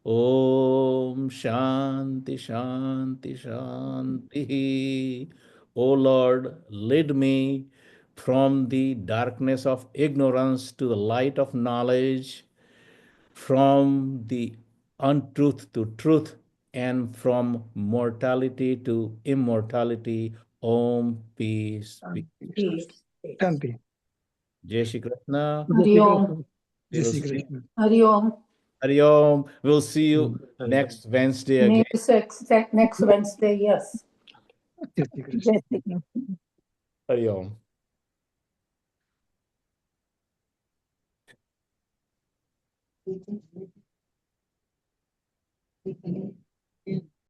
ઓમ શાંતિ શાંતિ શાંતિ. O Lord, lead me from the darkness of ignorance to the light of knowledge, from the untruth to truth, and from mortality to immortality. Om peace. Peace. Shanti. Jai Shri Krishna. Hari Om. જય Shri Krishna. Hari Om. Hari Om. We'll see you next Wednesday again. Next Wednesday, yes. જય Shri Krishna. Jai Shri Krishna. Hari Om. Thank you.